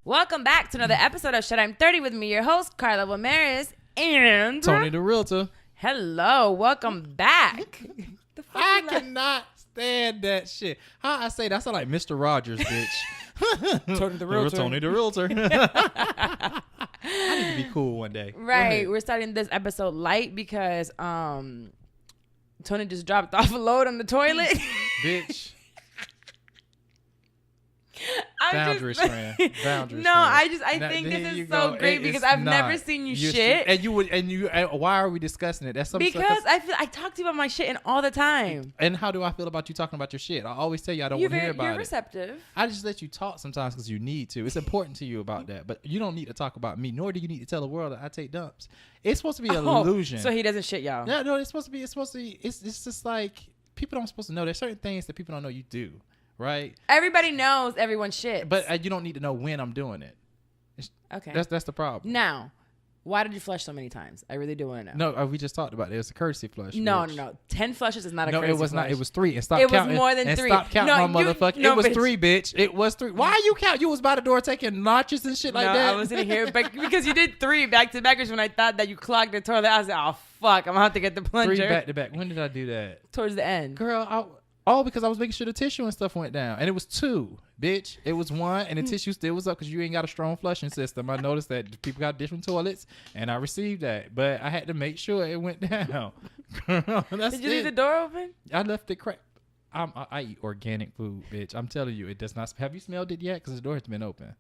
Welcome back to another episode of Shut I'm 30 with me, your host, Carla Ramirez, and Tony the Realtor. Hello, welcome back. I cannot stand that shit. How I say that? I sound like Mr. Rogers, bitch. Tony the Realtor. Tony the Realtor. I need to be cool one day. Right, we're starting this episode light because Tony just dropped off a load on the toilet. Bitch. Boundaries, friend. Boundaries. No, friend. I think this is so great because I've never seen you shit. And why are we discussing it? That's something. Because I talk to you about my shit all the time. And how do I feel about you talking about your shit? I always tell you I don't want to hear about it. You're receptive. I just let you talk sometimes because you need to. It's important to you about that, but you don't need to talk about me. Nor do you need to tell the world that I take dumps. It's supposed to be an illusion. So he doesn't shit y'all. No, it's supposed to be. It's just like people don't supposed to know. There's certain things that people don't know you do. Right. Everybody knows everyone shit. But you don't need to know when I'm doing it. Okay. That's the problem. Now, why did you flush so many times? I really do want to know. No, we just talked about it. It was a courtesy flush. No. 10 flushes is not a courtesy flush. No, it was not. It was 3. And stop it counting. Was more than 3. Stop counting my motherfucker. It was 3, bitch. It was 3. Why you count? You was by the door taking notches and shit like that. I was in here, but because you did 3 back to back, when I thought that you clogged the toilet, I was like, oh fuck, I'm gonna have to get the plunger. 3 back to back. When did I do that? Towards the end, girl. All because I was making sure the tissue and stuff went down. And it was 2, bitch. It was 1, and the tissue still was up because you ain't got a strong flushing system. I noticed that people got different toilets, and I received that. But I had to make sure it went down. Did you leave the door open? I left it cracked. I eat organic food, bitch. I'm telling you, it does not. Have you smelled it yet? Because the door has been open.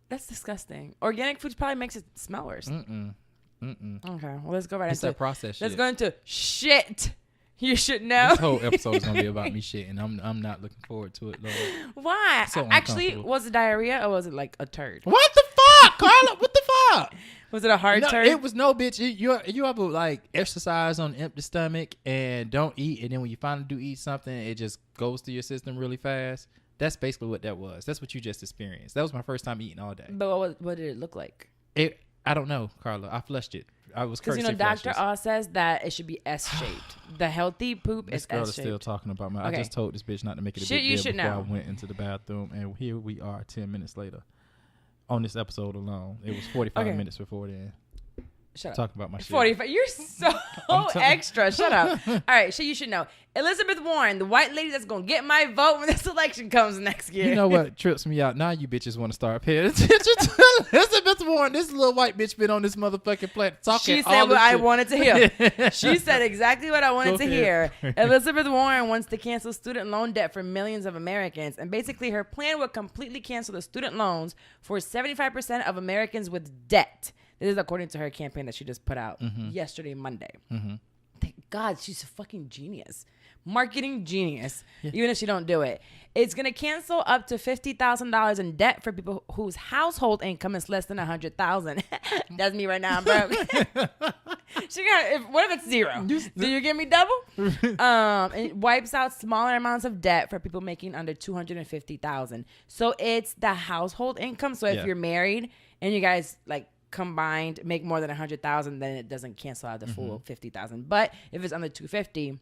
That's disgusting. Organic food probably makes it smell worse. Mm-mm. Okay, well, let's go right into it. It's that process shit. Let's go into shit. You should know. This whole episode is gonna be about me shit, and I'm not looking forward to it, Lord. Why? So actually, was it diarrhea or was it like a turd? What the fuck, Carla? What the fuck? Was it a hard turd? It was no, bitch. You ever like exercise on an empty stomach and don't eat, and then when you finally do eat something, it just goes through your system really fast. That's basically what that was. That's what you just experienced. That was my first time eating all day. But what did it look like? I don't know, Carla. I flushed it. I was because Dr. Oz says that it should be S-shaped. The healthy poop is S-shaped. This girl is still talking about my. Okay. I just told this bitch not to make it a big deal before I went into the bathroom, and here we are 10 minutes later on this episode alone. It was 45 minutes before then. Shut up. Talking about my shit. 45. You're so extra. Shut up. All right, shit you should know. Elizabeth Warren, the white lady that's going to get my vote when this election comes next year. You know what trips me out? Now you bitches want to start paying attention to Elizabeth Warren. This little white bitch been on this motherfucking planet talking She said what I wanted to hear. She said exactly what I wanted to hear. Elizabeth Warren wants to cancel student loan debt for millions of Americans. And basically her plan would completely cancel the student loans for 75% of Americans with debt. This is according to her campaign that she just put out yesterday, Monday. Thank God, she's a fucking genius. Marketing genius, even if she don't do it. It's going to cancel up to $50,000 in debt for people whose household income is less than $100,000. That's me right now, bro. What if it's 0? Do you give me double? It wipes out smaller amounts of debt for people making under $250,000. So it's the household income. So if you're married and you guys like combined make more than $100,000, then it doesn't cancel out the full $50,000. But if it's under $250,000,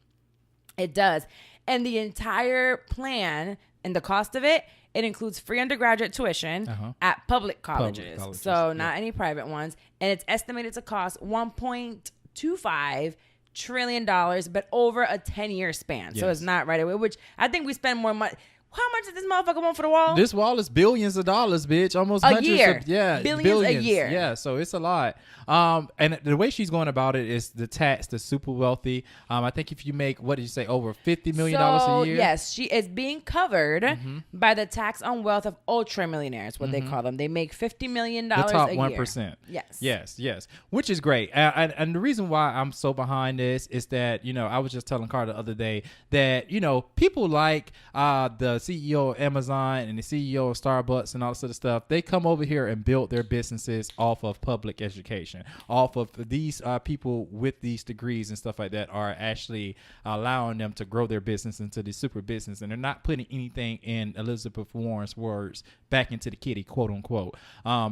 it does. And the entire plan and the cost of it includes free undergraduate tuition at public colleges. So not any private ones. And it's estimated to cost $1.25 trillion, but over a 10-year span. Yes. So it's not right away, which I think we spend more money. How much does this motherfucker want for the wall? This wall is billions of dollars, bitch. Almost a hundreds year. Billions a year. Yeah, so it's a lot. And the way she's going about it is the tax, the super wealthy. I think if you make, what did you say, over $50 million a year? Yes, she is being covered by the tax on wealth of ultra millionaires, what they call them. They make $50 million a year. The top 1%. Yes. Which is great. And the reason why I'm so behind this is that, I was just telling Carter the other day that, people like the CEO of Amazon and the CEO of Starbucks and all this sort of stuff, they come over here and build their businesses off of public education, off of these people with these degrees and stuff like that are actually allowing them to grow their business into the super business, and they're not putting anything, in Elizabeth Warren's words, back into the kitty, quote unquote,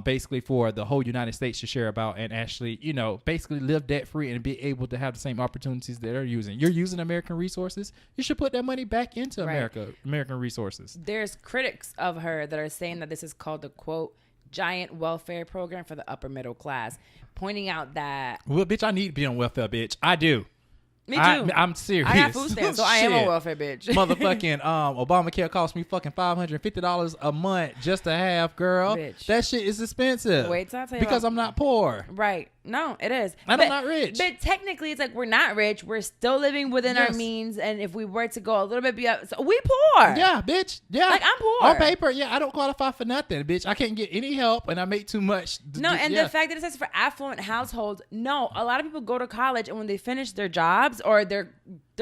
basically for the whole United States to share about and actually, basically live debt free and be able to have the same opportunities that they're using. You're using American resources. You should put that money back into American resources. There's critics of her that are saying that this is called the quote giant welfare program for the upper middle class, pointing out that... Well, bitch, I need to be on welfare, bitch. I do. Me too. I'm serious. I got food stamps, so I am a welfare bitch. Motherfucking Obamacare cost me fucking $550 a month just to have, girl. Bitch. That shit is expensive. Wait till I tell you because I'm not poor. Right. No, it is. And I'm not rich. But technically, it's like we're not rich. We're still living within our means. And if we were to go a little bit beyond, so we poor. Yeah, bitch. Yeah. Like, I'm poor. On paper, yeah, I don't qualify for nothing, bitch. I can't get any help and I make too much. No, and the fact that it says for affluent households, no, a lot of people go to college and when they finish their jobs or their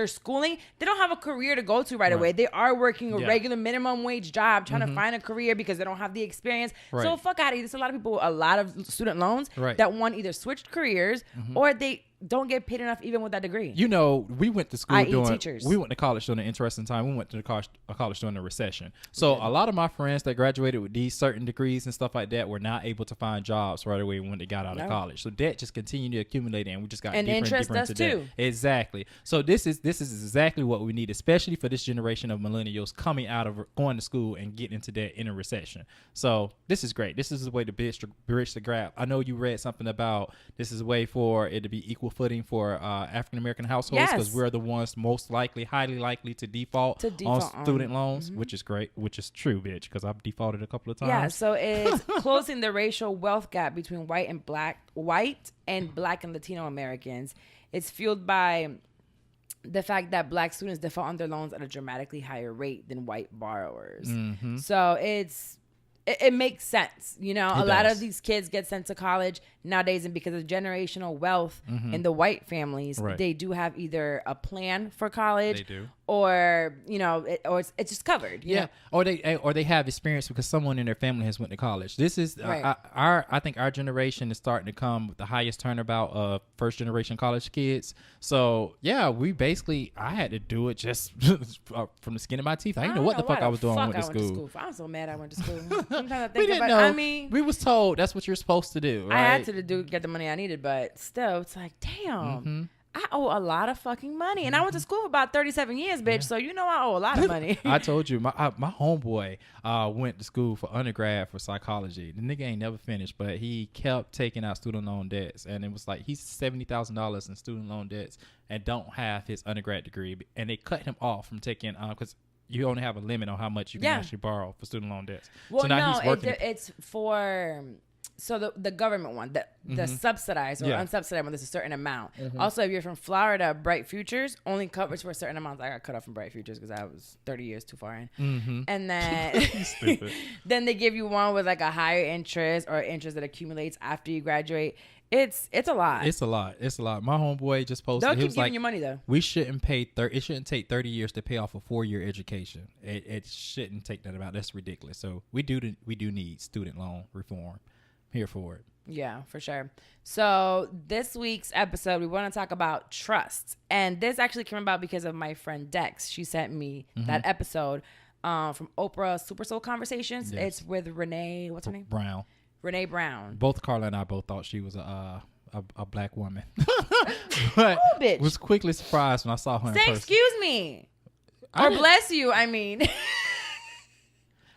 schooling, they don't have a career to go to right away. They are working a regular minimum wage job trying to find a career because they don't have the experience. Right. So fuck out of here. There's a lot of people with a lot of student loans that want either switched careers or they don't get paid enough even with that degree. You know, we went to school teachers. We went to college during an interesting time. We went to college during the recession. So a lot of my friends that graduated with these certain degrees and stuff like that were not able to find jobs right away when they got out of college. So debt just continued to accumulate and we just got deeper and deeper into debt. Exactly. So this is exactly what we need, especially for this generation of millennials coming out of going to school and getting into debt in a recession. So this is great. This is a way to bridge the gap. I know you read something about this is a way for it to be equal footing for African American households because we're the ones most highly likely to default on student loans, which is great, which is true, bitch, because I've defaulted a couple of times. Yeah, so it's closing the racial wealth gap between white and black and Latino Americans. It's fueled by the fact that black students default on their loans at a dramatically higher rate than white borrowers. So it makes sense. You know, a lot of these kids get sent to college nowadays, and because of generational wealth in the white families, they do have either a plan for college or, you know, it's just covered. You know? Or they have experience because someone in their family has went to college. This is I think our generation is starting to come with the highest turnabout of first generation college kids. So yeah, I had to do it just from the skin of my teeth. I didn't know what the fuck I was doing when I went to school. I'm so mad I went to school. I'm trying to think about it. I mean, we was told that's what you're supposed to do. Right? I had to get the money I needed, but still, it's like, damn, I owe a lot of fucking money, and I went to school for about 37 years, bitch. So you know I owe a lot of money. I told you, my homeboy went to school for undergrad for psychology. The nigga ain't never finished, but he kept taking out student loan debts, and it was like he's $70,000 in student loan debts and don't have his undergrad degree, and they cut him off from taking because you only have a limit on how much you can actually borrow for student loan debts. Well, so now he's working. It's for. So the government one, the subsidized or unsubsidized one, there's a certain amount. Also, if you're from Florida, Bright Futures only covers for a certain amount. I got cut off from Bright Futures because I was 30 years too far in. And then then they give you one with like a higher interest or interest that accumulates after you graduate. It's a lot. It's a lot. My homeboy just posted. They'll keep giving you money though. We shouldn't pay. It shouldn't take 30 years to pay off a 4-year education. It shouldn't take that amount. That's ridiculous. So we do need student loan reform. Here for it. Yeah, for sure. So this week's episode, we want to talk about trust. And this actually came about because of my friend Dex. She sent me that episode from Oprah Super Soul Conversations. Yes. It's with Renee, what's her name? Brown. Renee Brown. Both Carla and I both thought she was a black woman. But bitch. Was quickly surprised when I saw her in person. Excuse me. Or bless you, I mean.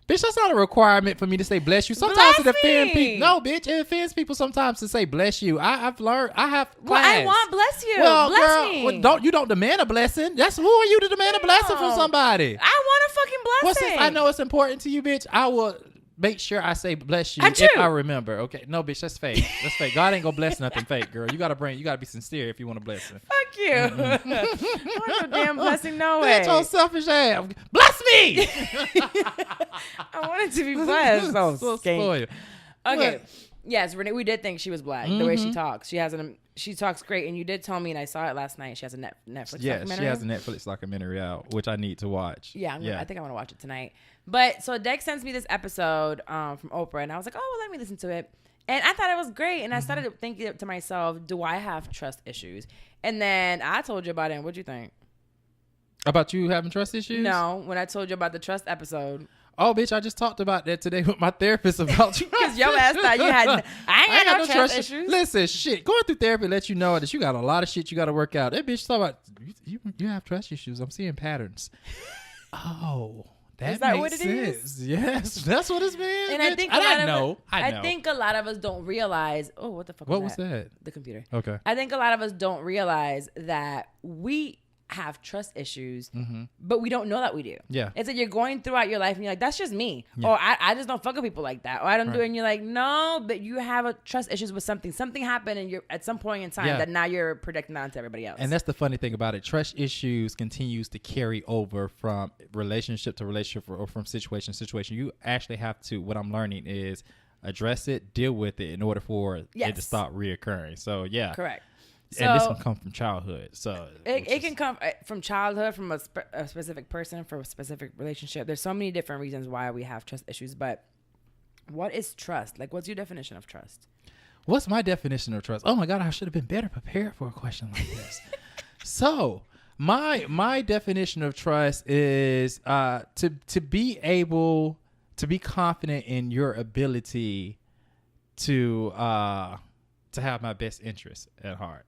Bitch, that's not a requirement for me to say bless you. Sometimes it offends people. No, bitch, it offends people sometimes to say bless you. I've learned. I have class. Well, I want bless you. Well, bless girl, me. Well, you don't demand a blessing. Who are you to demand a blessing from somebody? I want a fucking blessing. Well, since I know it's important to you, bitch, I will make sure I say bless you if I remember. Okay, no, bitch, that's fake. That's fake. God ain't gonna bless nothing fake, girl. You gotta be sincere if you want to bless him. Fuck you. I want no damn blessing, no way. Bitch, your selfish ass. Bless me. I wanted to be blessed. So spoiled. Okay. What? Yes, Renee, we did think she was black. The way she talks. She talks great, and you did tell me, and I saw it last night. She has a Netflix documentary. Yeah, she has a Netflix documentary out, which I need to watch. Yeah, I think I want to watch it tonight. But so Dex sends me this episode from Oprah, and I was like, oh, well, let me listen to it. And I thought it was great, and I started thinking to myself, do I have trust issues? And then I told you about it, and what'd you think? About you having trust issues? No, when I told you about the trust episode. Oh, bitch, I just talked about that today with my therapist about you. Because your ass thought you had... I ain't got no trust issues. Listen, shit. Going through therapy lets you know that you got a lot of shit you got to work out. That bitch talking about, you have trust issues. I'm seeing patterns. Oh, Is that what it is? Yes, that's what it's been. And I think I think a lot of us don't realize. Oh, what the fuck? What was that? The computer. Okay. I think a lot of us don't realize that we have trust issues, but we don't know that we do. Yeah. It's like you're going throughout your life and you're like, that's just me. Yeah. Or I just don't fuck with people like that. Or I don't do it. And you're like, no, but you have a trust issues with something. Something happened and you're at some point in time that now you're projecting that onto everybody else. And that's the funny thing about it. Trust issues continues to carry over from relationship to relationship or from situation to situation. You actually have to, what I'm learning is address it, deal with it in order for it to stop reoccurring. So yeah. Correct. And this can come from childhood. So it can come from childhood, from a specific person, from a specific relationship. There's so many different reasons why we have trust issues. But what is trust? Like, what's your definition of trust? What's my definition of trust? Oh my God, I should have been better prepared for a question like this. So my definition of trust is to be able to be confident in your ability to have my best interests at heart.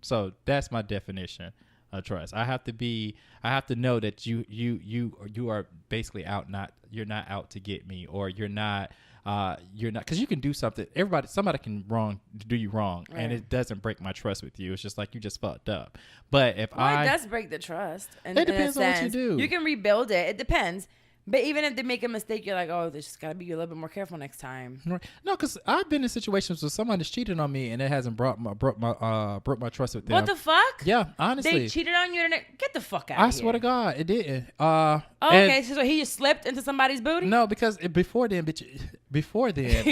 So that's my definition of trust. I have to know that you are basically you're not out to get me, or you're not, because you can do something. Somebody can do you wrong, right, and it doesn't break my trust with you. It's just like you just fucked up. But if it does break the trust. It depends on what you do. You can rebuild it. It depends. But even if they make a mistake, you're like, oh, they just got to be a little bit more careful next time. No, because I've been in situations where somebody's cheated on me and it hasn't broke my trust with them. What the fuck? Yeah, honestly. They cheated on you? Get the fuck out of here. I swear to God, it didn't. Okay, so he just slipped into somebody's booty? No, because before then,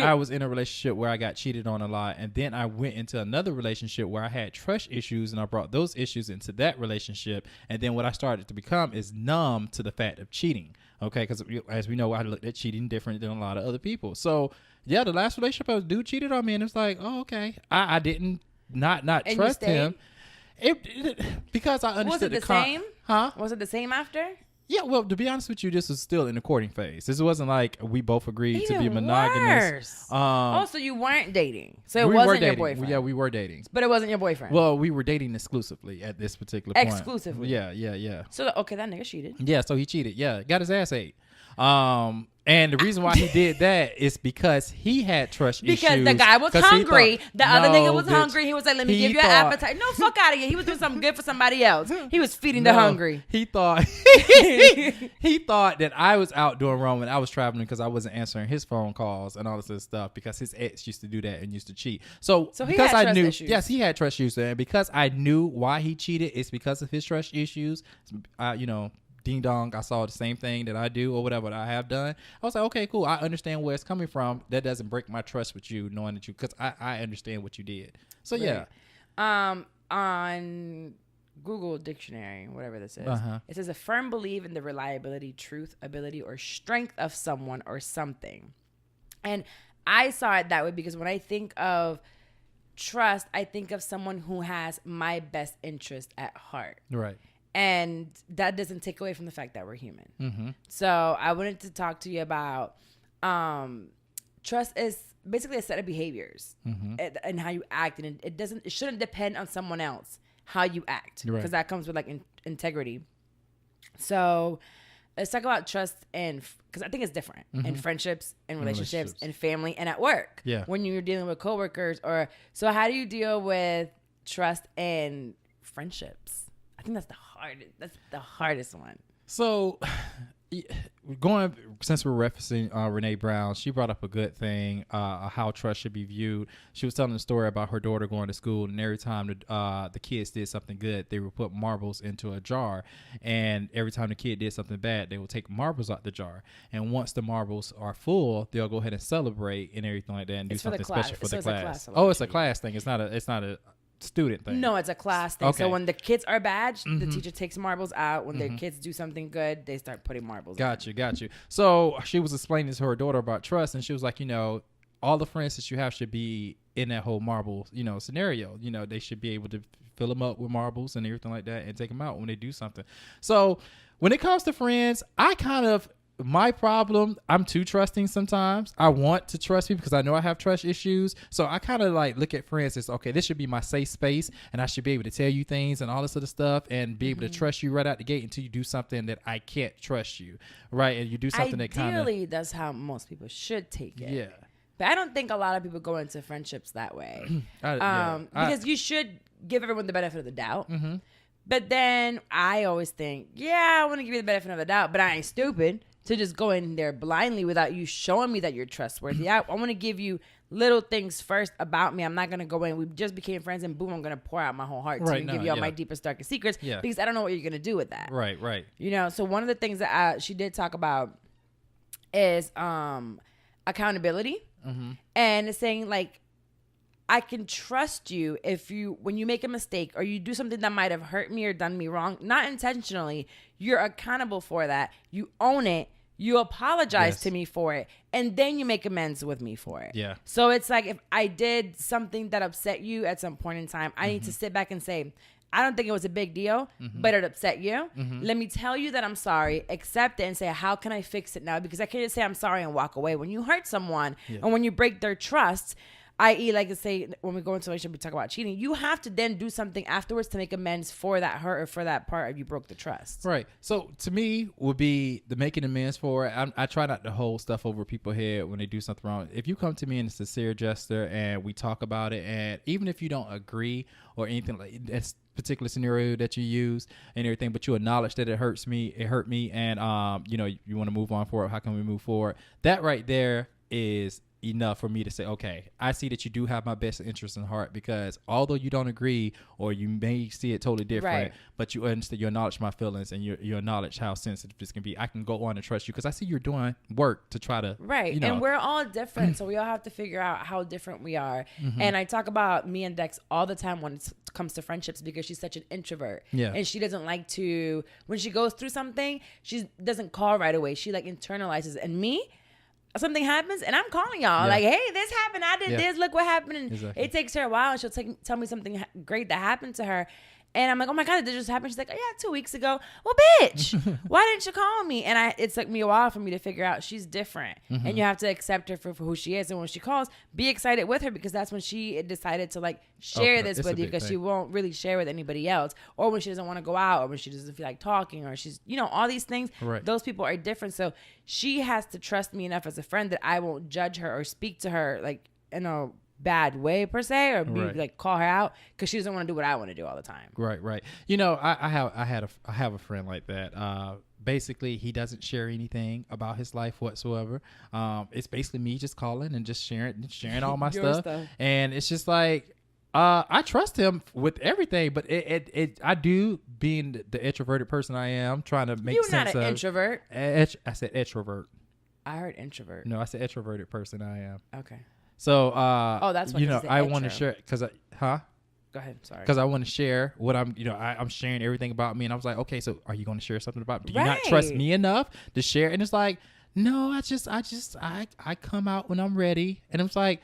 I was in a relationship where I got cheated on a lot. And then I went into another relationship where I had trust issues and I brought those issues into that relationship. And then what I started to become is numb to the fact of cheating. Okay, because as we know, I looked at cheating different than a lot of other people. So, yeah, the last relationship, a dude cheated on me, and it's like, oh, okay. I didn't not and trust him. Because I understood. Was it the same? Huh? Was it the same after? Yeah, well, to be honest with you, this was still in the courting phase. This wasn't like we both agreed to be monogamous. So you weren't dating. So it wasn't your boyfriend. Yeah, we were dating. But it wasn't your boyfriend. Well, we were dating exclusively at this particular point. Exclusively? Yeah. So, that nigga cheated. Yeah, so he cheated. Yeah, got his ass ate. And the reason why he did that is because he had trust issues. Because the guy was hungry. The other nigga was hungry. He was like, let me give you an appetite. No, fuck out of here. He was doing something good for somebody else. He was feeding the hungry. He thought he thought that I was out doing wrong when I was traveling because I wasn't answering his phone calls and all this other stuff because his ex used to do that and used to cheat. So because he had I knew, issues. Yes, he had trust issues. And because I knew why he cheated, it's because of his trust issues. Ding dong, I saw the same thing that I do or whatever that I have done. I was like, okay, cool. I understand where it's coming from. That doesn't break my trust with you, knowing that because I understand what you did. So right. On Google Dictionary, whatever this is, it says a firm belief in the reliability, truth, ability, or strength of someone or something. And I saw it that way because when I think of trust, I think of someone who has my best interest at heart. Right. And that doesn't take away from the fact that we're human. Mm-hmm. So I wanted to talk to you about trust is basically a set of behaviors and how you act, and it shouldn't depend on someone else how you act, because that comes with like integrity. So let's talk about trust because I think it's different in friendships and relationships and family and at work. Yeah, when you're dealing with coworkers so how do you deal with trust and friendships? I think that's the hardest one. So, since we're referencing Renee Brown, she brought up a good thing, how trust should be viewed. She was telling a story about her daughter going to school, and every time the kids did something good, they would put marbles into a jar, and every time the kid did something bad, they would take marbles out the jar. And once the marbles are full, they'll go ahead and celebrate and everything like that, and do something special for the class. It's a class thing. It's not a student thing. No, it's a class thing. Okay. So when the kids are bad, the teacher takes marbles out. When their kids do something good, they start putting marbles Got you. So she was explaining to her daughter about trust, and she was like, all the friends that you have should be in that whole marble, scenario. They should be able to fill them up with marbles and everything like that and take them out when they do something. So when it comes to friends, I kind of my problem, I'm too trusting sometimes. I want to trust people because I know I have trust issues. So I kind of like look at friends as, okay, this should be my safe space and I should be able to tell you things and all this other stuff and be able to trust you right out the gate until you do something that I can't trust you, right? And you do something that kind of... Ideally, that's how most people should take it. Yeah. But I don't think a lot of people go into friendships that way. Because you should give everyone the benefit of the doubt. Mm-hmm. But then I always think, yeah, I want to give you the benefit of the doubt, but I ain't stupid to just go in there blindly without you showing me that you're trustworthy. I want to give you little things first about me. I'm not going to go in. We just became friends and boom, I'm going to pour out my whole heart to you and give you all my deepest, darkest secrets because I don't know what you're going to do with that. Right. You know, so one of the things that she did talk about is accountability and it's saying like, I can trust you when you make a mistake or you do something that might have hurt me or done me wrong, not intentionally, you're accountable for that. You own it. You apologize to me for it. And then you make amends with me for it. Yeah. So it's like if I did something that upset you at some point in time, I need to sit back and say, I don't think it was a big deal, but it upset you. Let me tell you that I'm sorry, accept it, and say, how can I fix it now? Because I can't just say I'm sorry and walk away. When you hurt someone and when you break their trust, i.e., like I say, when we go into a relationship, we talk about cheating. You have to then do something afterwards to make amends for that hurt or for that part of you broke the trust. Right. So to me would be the making amends for it. I try not to hold stuff over people's head when they do something wrong. If you come to me in a sincere gesture and we talk about it, and even if you don't agree or anything like that particular scenario that you use and everything, but you acknowledge that it hurt me, and you want to move on forward. How can we move forward? That right there is enough for me to say, okay, I see that you do have my best interest in heart, because although you don't agree or you may see it totally different, but you understand, you acknowledge my feelings and you acknowledge how sensitive this can be. I can go on and trust you because I see you're doing work to try to and we're all different, so we all have to figure out how different we are. And I talk about me and Dex all the time when it comes to friendships because she's such an introvert, and she doesn't like to, when she goes through something, she doesn't call right away. She like internalizes. And me, something happens and I'm calling y'all like, hey, this happened, I did this, look what happened. And it takes her a while and she'll tell me something great that happened to her. And I'm like, oh my God, did this just happen? She's like, oh yeah, 2 weeks ago. Well, bitch, why didn't you call me? And it took me a while for me to figure out she's different. And you have to accept her for who she is. And when she calls, be excited with her, because that's when she decided to like share this with you, because she won't really share with anybody else. Or when she doesn't want to go out, or when she doesn't feel like talking, or she's, all these things. Those people are different. So she has to trust me enough as a friend that I won't judge her or speak to her like in a bad way per se, or be like call her out because she doesn't want to do what I want to do all the time. Right. I have a friend like that. Basically, he doesn't share anything about his life whatsoever. It's basically me just calling and just sharing all my stuff. And it's just like, I trust him with everything, but I do, being the introverted person I am, trying to make sense of. You're not an introvert. I said extrovert. I heard introvert. No, I said introverted person I am. Okay. So, that's what I want to share because Go ahead. Sorry. Because I want to share what I'm sharing everything about me, and I was like, okay, so are you going to share something about me? Do you not trust me enough to share? And it's like, no, I come out when I'm ready, and it's like,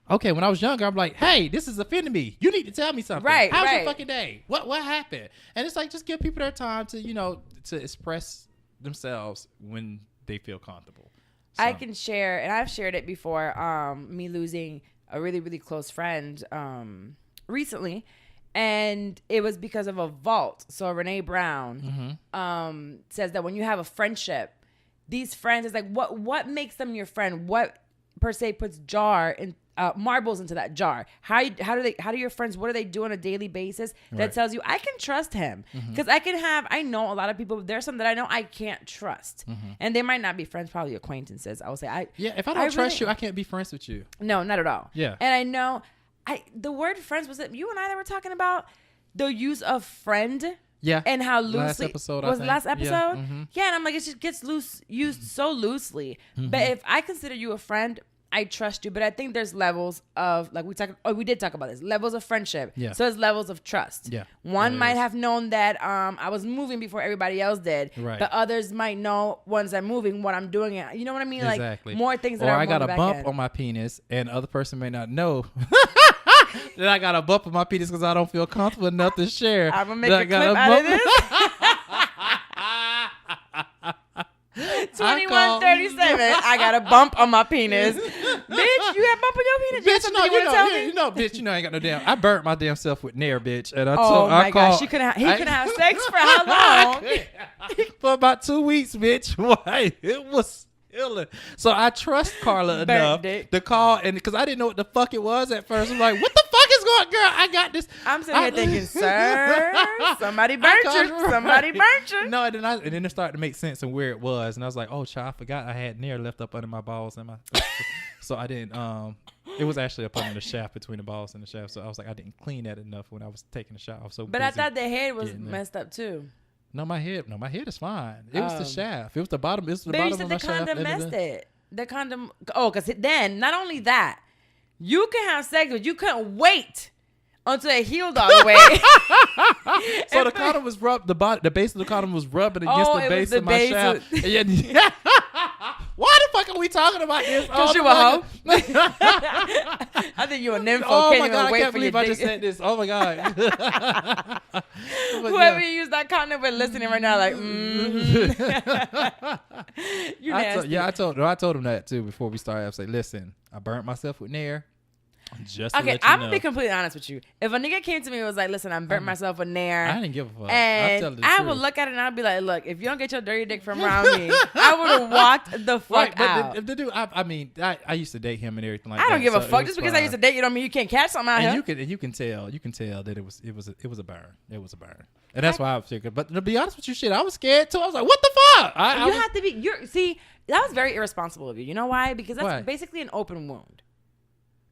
okay, when I was younger, I'm like, hey, this is offending me. You need to tell me something. How's your fucking day? What happened? And it's like, just give people their time to to express themselves when they feel comfortable. So. I can share, and I've shared it before, me losing a really, really close friend recently, and it was because of a vault. So Renee Brown says that when you have a friendship, these friends, is like, what makes them your friend? What per se puts marbles into that jar? How do your friends, what do they do on a daily basis that tells you I can trust him? Because I know a lot of people, there's some that I know I can't trust, and they might not be friends, probably acquaintances. I will say if I don't trust you, I can't be friends with you. No, not at all. Yeah. And I know the word friends, was it you and I that were talking about the use of friend? Yeah. And how loosely last episode, last episode? Yeah, and I'm like, it just gets used so loosely. But if I consider you a friend, I trust you. But I think there's levels of, like we did talk about this, levels of friendship. Yeah. So it's levels of trust. Yeah. One might have known that I was moving before everybody else did. Right. But others might know once I'm moving what I'm doing. You know what I mean? Exactly. Like more things that or are I got a bump end. on my penis, and the other person may not know that I got a bump on my penis because I don't feel comfortable enough to share. I'm gonna make a clip out of this. 21:37. I got a bump on my penis. Bitch, you have a bump on your penis? Bitch, no, bitch, you know I ain't got no damn. I burnt my damn self with Nair, bitch. And my gosh, he couldn't have sex for how long? For about 2 weeks, bitch. Why? It was killing. So I trust Carla enough to call, and because I didn't know what the fuck it was at first. I'm like, what the fuck is going on, girl? I got this. I'm sitting here thinking, sir, somebody burnt you. Somebody burnt you. No, and then it started to make sense and where it was. And I was like, oh, child, I forgot I had Nair left up under my balls and my so I didn't it was actually up under the shaft between the balls and the shaft. So I was like, I didn't clean that enough when I was taking the shot off. But I thought the head was messed up too. No, my head is fine. It was the shaft. It was the bottom. It was the bottom of my shaft. The condom messed it. The condom. Oh, because then not only that, you can have sex, but you couldn't wait until it healed all the way. So the condom was rubbed. The base of the condom was rubbing against the base of my shaft. Why the fuck are we talking about this? Because you a hoe? I think you a nympho. Oh my God, I can't believe I just said this. Oh my God. Whoever you use that condom with listening right now, like, you nasty. I told him that too before we started. I was like, listen, I burnt myself with Nair. Just okay, I'm gonna be completely honest with you. If a nigga came to me and was like, listen, I'm burnt myself with Nair, I didn't give a fuck. And I would look at it and I'd be like, look, if you don't get your dirty dick from around me, I would have walked the fuck out. But the dude, I used to date him and everything like that. I don't give a fuck. Just because I used to date you don't mean you can't catch something out here. You can tell that it was a burn. It was a burn. And that's why I was scared. But to be honest with you, shit, I was scared too. I was like, what the fuck? You have to be. See, that was very irresponsible of you. You know why? Because that's basically an open wound.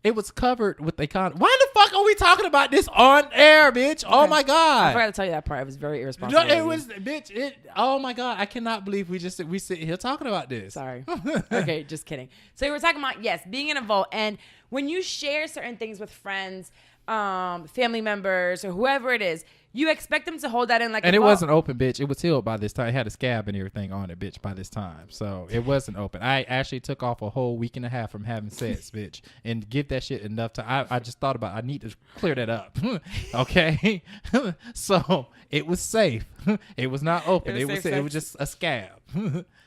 It was covered with a condom. Why the fuck are we talking about this on air, bitch? Okay. Oh my God. I forgot to tell you that part. It was very irresponsible. No, it was, bitch. Oh my God. I cannot believe we sit here talking about this. Sorry. Okay, just kidding. So we were talking about, yes, being in a vault. And when you share certain things with friends, family members, or whoever it is, you expect them to hold that in like and it wasn't open, bitch. It was sealed by this time. It had a scab and everything on it, bitch, by this time. So it wasn't open. I actually took off a whole week and a half from having sex, bitch, and give that shit enough time. I just thought about I need to clear that up. Okay? So it was safe. It was not open. It was just a scab.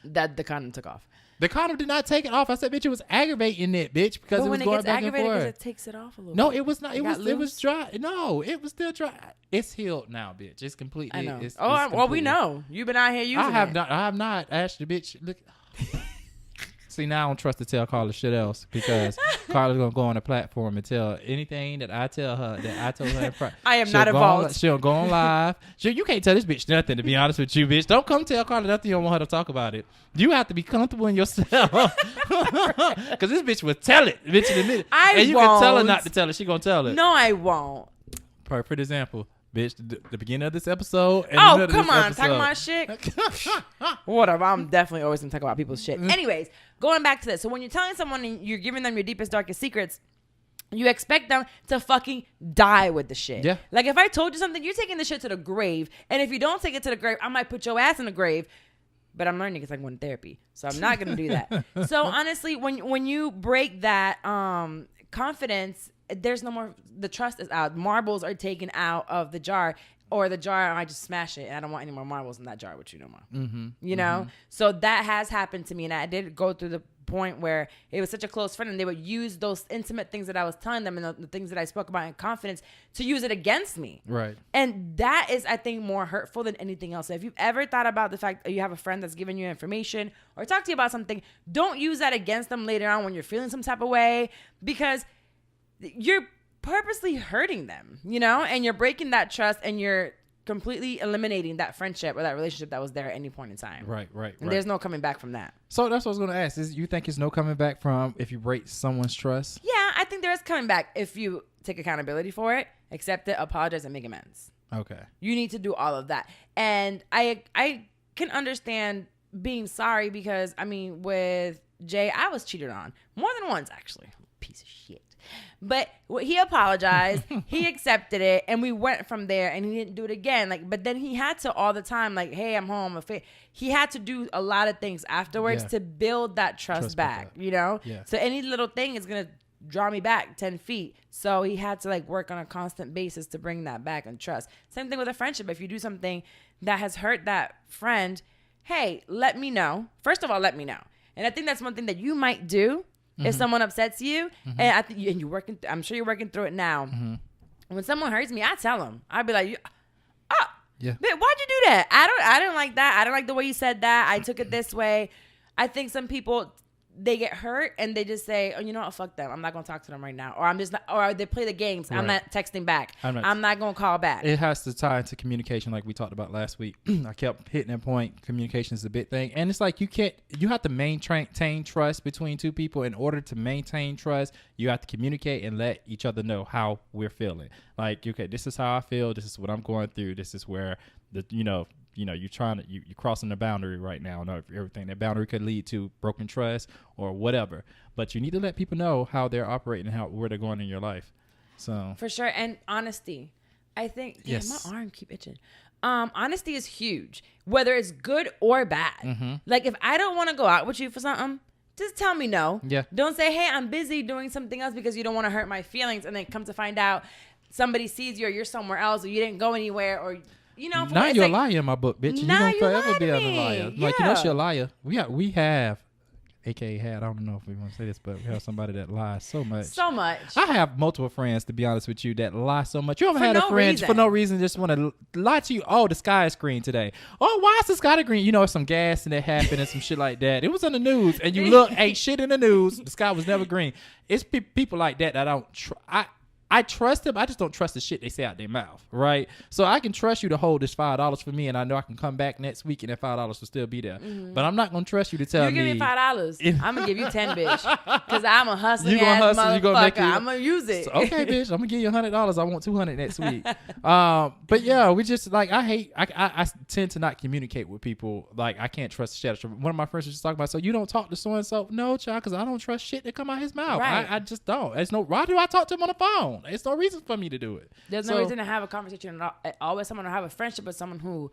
That the condom took off. The condom did not take it off. I said, bitch, it was aggravating it, bitch, because it was going back and forth. It takes it off a little bit. No, it was not. It was dry. No, it was still dry. It's healed now, bitch. It's completely. I know. Well, we know. You've been out here using it. I have not. Ashley, bitch. Look. See, now I don't trust to tell Carla shit else because Carla's going to go on a platform and tell anything that I tell her that I told her in front. I am not involved. She'll go on live. You can't tell this bitch nothing, to be honest with you, bitch. Don't come tell Carla nothing you don't want her to talk about it. You have to be comfortable in yourself. Because this bitch will tell it. Bitch, in a minute. And you can tell her not to tell it. She going to tell it. No, I won't. Perfect example. Bitch, the beginning of this episode. And come on. Talking about shit. Whatever. I'm definitely always going to talk about people's shit. Anyways, going back to this. So when you're telling someone and you're giving them your deepest, darkest secrets, you expect them to fucking die with the shit. Yeah. Like if I told you something, you're taking the shit to the grave. And if you don't take it to the grave, I might put your ass in the grave. But I'm learning because I'm going to therapy. So I'm not going to do that. So honestly, when you break that confidence, there's no more, the trust is out. Marbles are taken out of the jar, or the jar, I just smash it and I don't want any more marbles in that jar with you no more. Mm-hmm. You know? Mm-hmm. So that has happened to me, and I did go through the point where it was such a close friend and they would use those intimate things that I was telling them and the things that I spoke about in confidence to use it against me. Right. And that is, I think, more hurtful than anything else. So if you've ever thought about the fact that you have a friend that's giving you information or talk to you about something, don't use that against them later on when you're feeling some type of way, because you're purposely hurting them, you know, and you're breaking that trust and you're completely eliminating that friendship or that relationship that was there at any point in time. Right. And there's no coming back from that. So that's what I was going to ask. You think it's no coming back from if you break someone's trust? Yeah, I think there is coming back if you take accountability for it, accept it, apologize, and make amends. Okay. You need to do all of that. And I can understand being sorry because, I mean, with Jay, I was cheated on more than once, actually. Piece of shit. But he apologized, he accepted it, and we went from there, and he didn't do it again. Like, but then he had to all the time, like, hey, I'm home. He had to do a lot of things afterwards to build that trust back, you know? Yeah. So any little thing is going to draw me back 10 feet. So he had to like work on a constant basis to bring that back and trust. Same thing with a friendship. If you do something that has hurt that friend, hey, let me know. First of all, let me know. And I think that's one thing that you might do if someone upsets you. And you're working. I'm sure you're working through it now. When someone hurts me, I tell them. I'd be like, oh, yeah. Why'd you do that? I don't like that. I don't like the way you said that. I took it this way. I think some people, they get hurt and they just say, oh, you know what? Fuck them. I'm not going to talk to them right now. Or I'm just not, or they play the games. Right. I'm not texting back. I'm not going to call back. It has to tie into communication like we talked about last week. I kept hitting that point. Communication is a big thing. And it's like you have to maintain trust between two people. In order to maintain trust, you have to communicate and let each other know how we're feeling. Like, okay, this is how I feel. This is what I'm going through. This is where you're crossing the boundary right now. Know everything that boundary could lead to broken trust or whatever. But you need to let people know how they're operating and where they're going in your life. So for sure, and honesty. I think my arm keep itching. Honesty is huge, whether it's good or bad. Like if I don't want to go out with you for something, just tell me no. Yeah. Don't say, hey, I'm busy doing something else because you don't want to hurt my feelings, and then come to find out somebody sees you or you're somewhere else or you didn't go anywhere or. Now you're a liar in my book, bitch. You're going to forever be a liar. Yeah. Like, she's a liar. We have, a.k.a. I don't know if we want to say this, but we have somebody that lies so much. So much. I have multiple friends, to be honest with you, that lie so much. You ever had a friend for no reason just want to lie to you? Oh, the sky is green today. Oh, why is the sky green? Some gas and it happened and some shit like that. It was on the news. And you look, ain't shit in the news. The sky was never green. It's people like that I don't I trust them. I just don't trust the shit they say out their mouth, right? So I can trust you to hold this $5 for me, and I know I can come back next week and that $5 will still be there. But I'm not gonna trust you to tell me. You give me $5, I'm gonna give you 10, bitch, because I'm a hustling ass motherfucker. I'm gonna use it. So, okay, bitch, I'm gonna give you $100. I want $200 next week. But yeah, we just like I tend to not communicate with people. Like I can't trust the shit. One of my friends was just talking about. So you don't talk to so and so? No, child, because I don't trust shit that come out his mouth. Right. I just don't. Why do I talk to him on the phone? It's no reason for me to do it. There's no reason to have a conversation at all with someone or have a friendship with someone who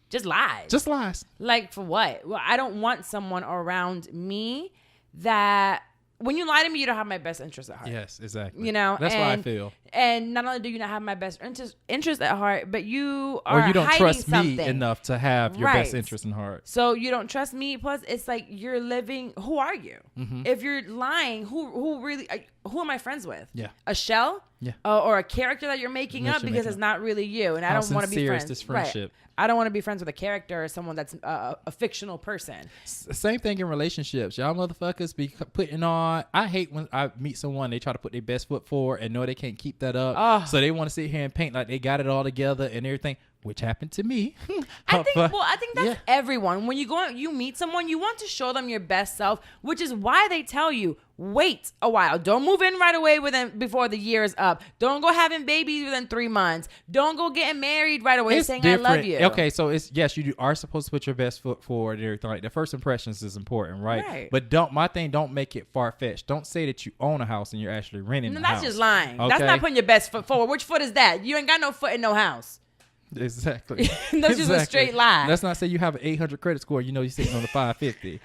just lies. Just lies. Like for what? Well, I don't want someone around me that when you lie to me, you don't have my best interest at heart. Yes, exactly. That's why I feel. And not only do you not have my best interest at heart, but you are or you don't trust something. me enough to have your best interest in heart. So you don't trust me. Plus, it's like you're living. Who are you? If you're lying, who am I friends with? Yeah, a shell. Yeah, or a character that you're making up because it's not really you. And I don't want to be friends. This friendship. Right. I don't want to be friends with a character or someone that's a fictional person. Same thing in relationships. Y'all motherfuckers be putting on. I hate when I meet someone, they try to put their best foot forward and know they can't keep that up. So they want to sit here and paint like they got it all together and everything, which happened to me. I think that's everyone. When you meet someone, you want to show them your best self, which is why they tell you, wait a while. Don't move in right away before the year is up. Don't go having babies within 3 months. Don't go getting married right away saying different. I love you. Okay, so you are supposed to put your best foot forward and everything. Like the first impressions is important, right? But don't make it far-fetched. Don't say that you own a house and you're actually renting the house. That's just lying. Okay? That's not putting your best foot forward. Which foot is that? You ain't got no foot in no house. Exactly. That's just a straight lie. Let's not say you have an 800 credit score. You're sitting on the 550.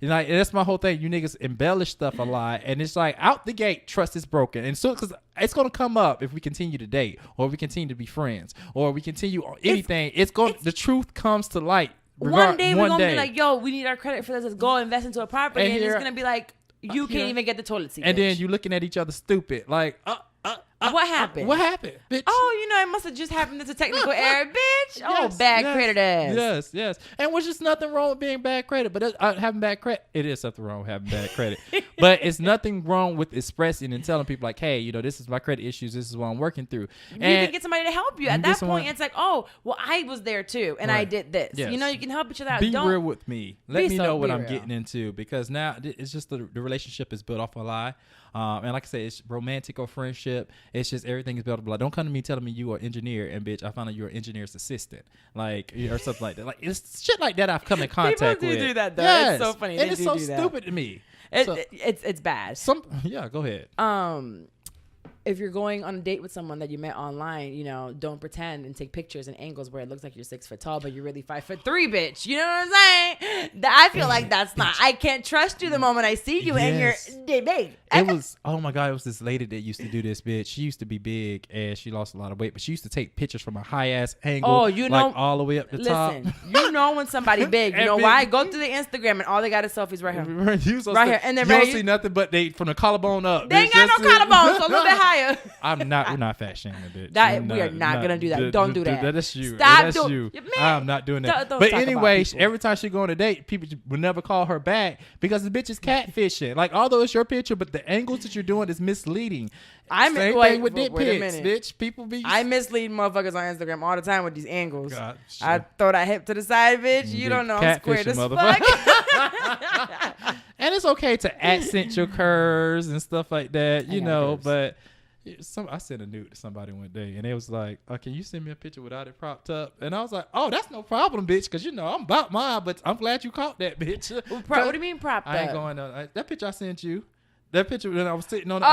Like that's my whole thing. You niggas embellish stuff a lot, and it's like out the gate, trust is broken, and so because it's gonna come up if we continue to date, or we continue to be friends, or we continue anything. The truth comes to light. One day we're gonna be like, yo, we need our credit for this. Let's go invest into a property, and it's gonna be like, you can't even get the toilet seat. And then you looking at each other stupid, like. What happened? What happened, bitch? Oh, it must have just happened. It's a technical error, bitch. Bad credit ass. Yes. And there's just nothing wrong with being bad credit, but having bad credit, it is something wrong with having bad credit. But it's nothing wrong with expressing and telling people like, hey, this is my credit issues. This is what I'm working through. You can get somebody to help you. At that point, it's like, oh, well, I was there too, and I did this. Yes. You can help each other out. Be real with me. Let me know what I'm getting into, because now it's just the relationship is built off a lie. And like I said, it's romantic or friendship. It's just everything is built up. Like, don't come to me telling me you are an engineer and bitch, I found out you're an engineer's assistant, like, or something like that. Like, it's shit like that I've come in contact with. People do that though. Yes. It's so funny. And it's so stupid to me. It's bad. Go ahead. if you're going on a date with someone that you met online, you know, don't pretend and take pictures and angles where it looks like you're 6 foot tall, but you're really 5'3", bitch. You know what I'm saying? I feel like that's not. I can't trust you the moment I see you and you're big. It was, oh my God, it was this lady that used to do this, bitch. She used to be big and she lost a lot of weight, but she used to take pictures from a high ass angle. Oh, you know, like all the way up the top. Listen, you know when somebody big. You know why? Go to the Instagram and all they got is selfies right here. Right here. And then you don't see nothing but they from the collarbone up. They ain't got no collarbone, so a little bit higher. We're not fat shaming, bitch. We are not gonna do that. Don't do that. That's you. Stop doing you. I'm not doing that. But anyway, every time she go on a date, people would never call her back because the bitch is catfishing. Like, although it's your picture, but the angles that you're doing is misleading. Same thing with dick pics, bitch. People be. I mislead motherfuckers on Instagram all the time with these angles. God, sure. I throw that hip to the side, bitch. You don't know I'm square as fuck. And it's okay to accent your curves and stuff like that, you know. But I sent a nude to somebody one day, and it was like, "Oh, can you send me a picture without it propped up?" And I was like, "Oh, that's no problem, bitch, because you know I'm about mine." But I'm glad you caught that, bitch. What do you mean propped up? I ain't going on that picture I sent you. That picture when I was sitting on the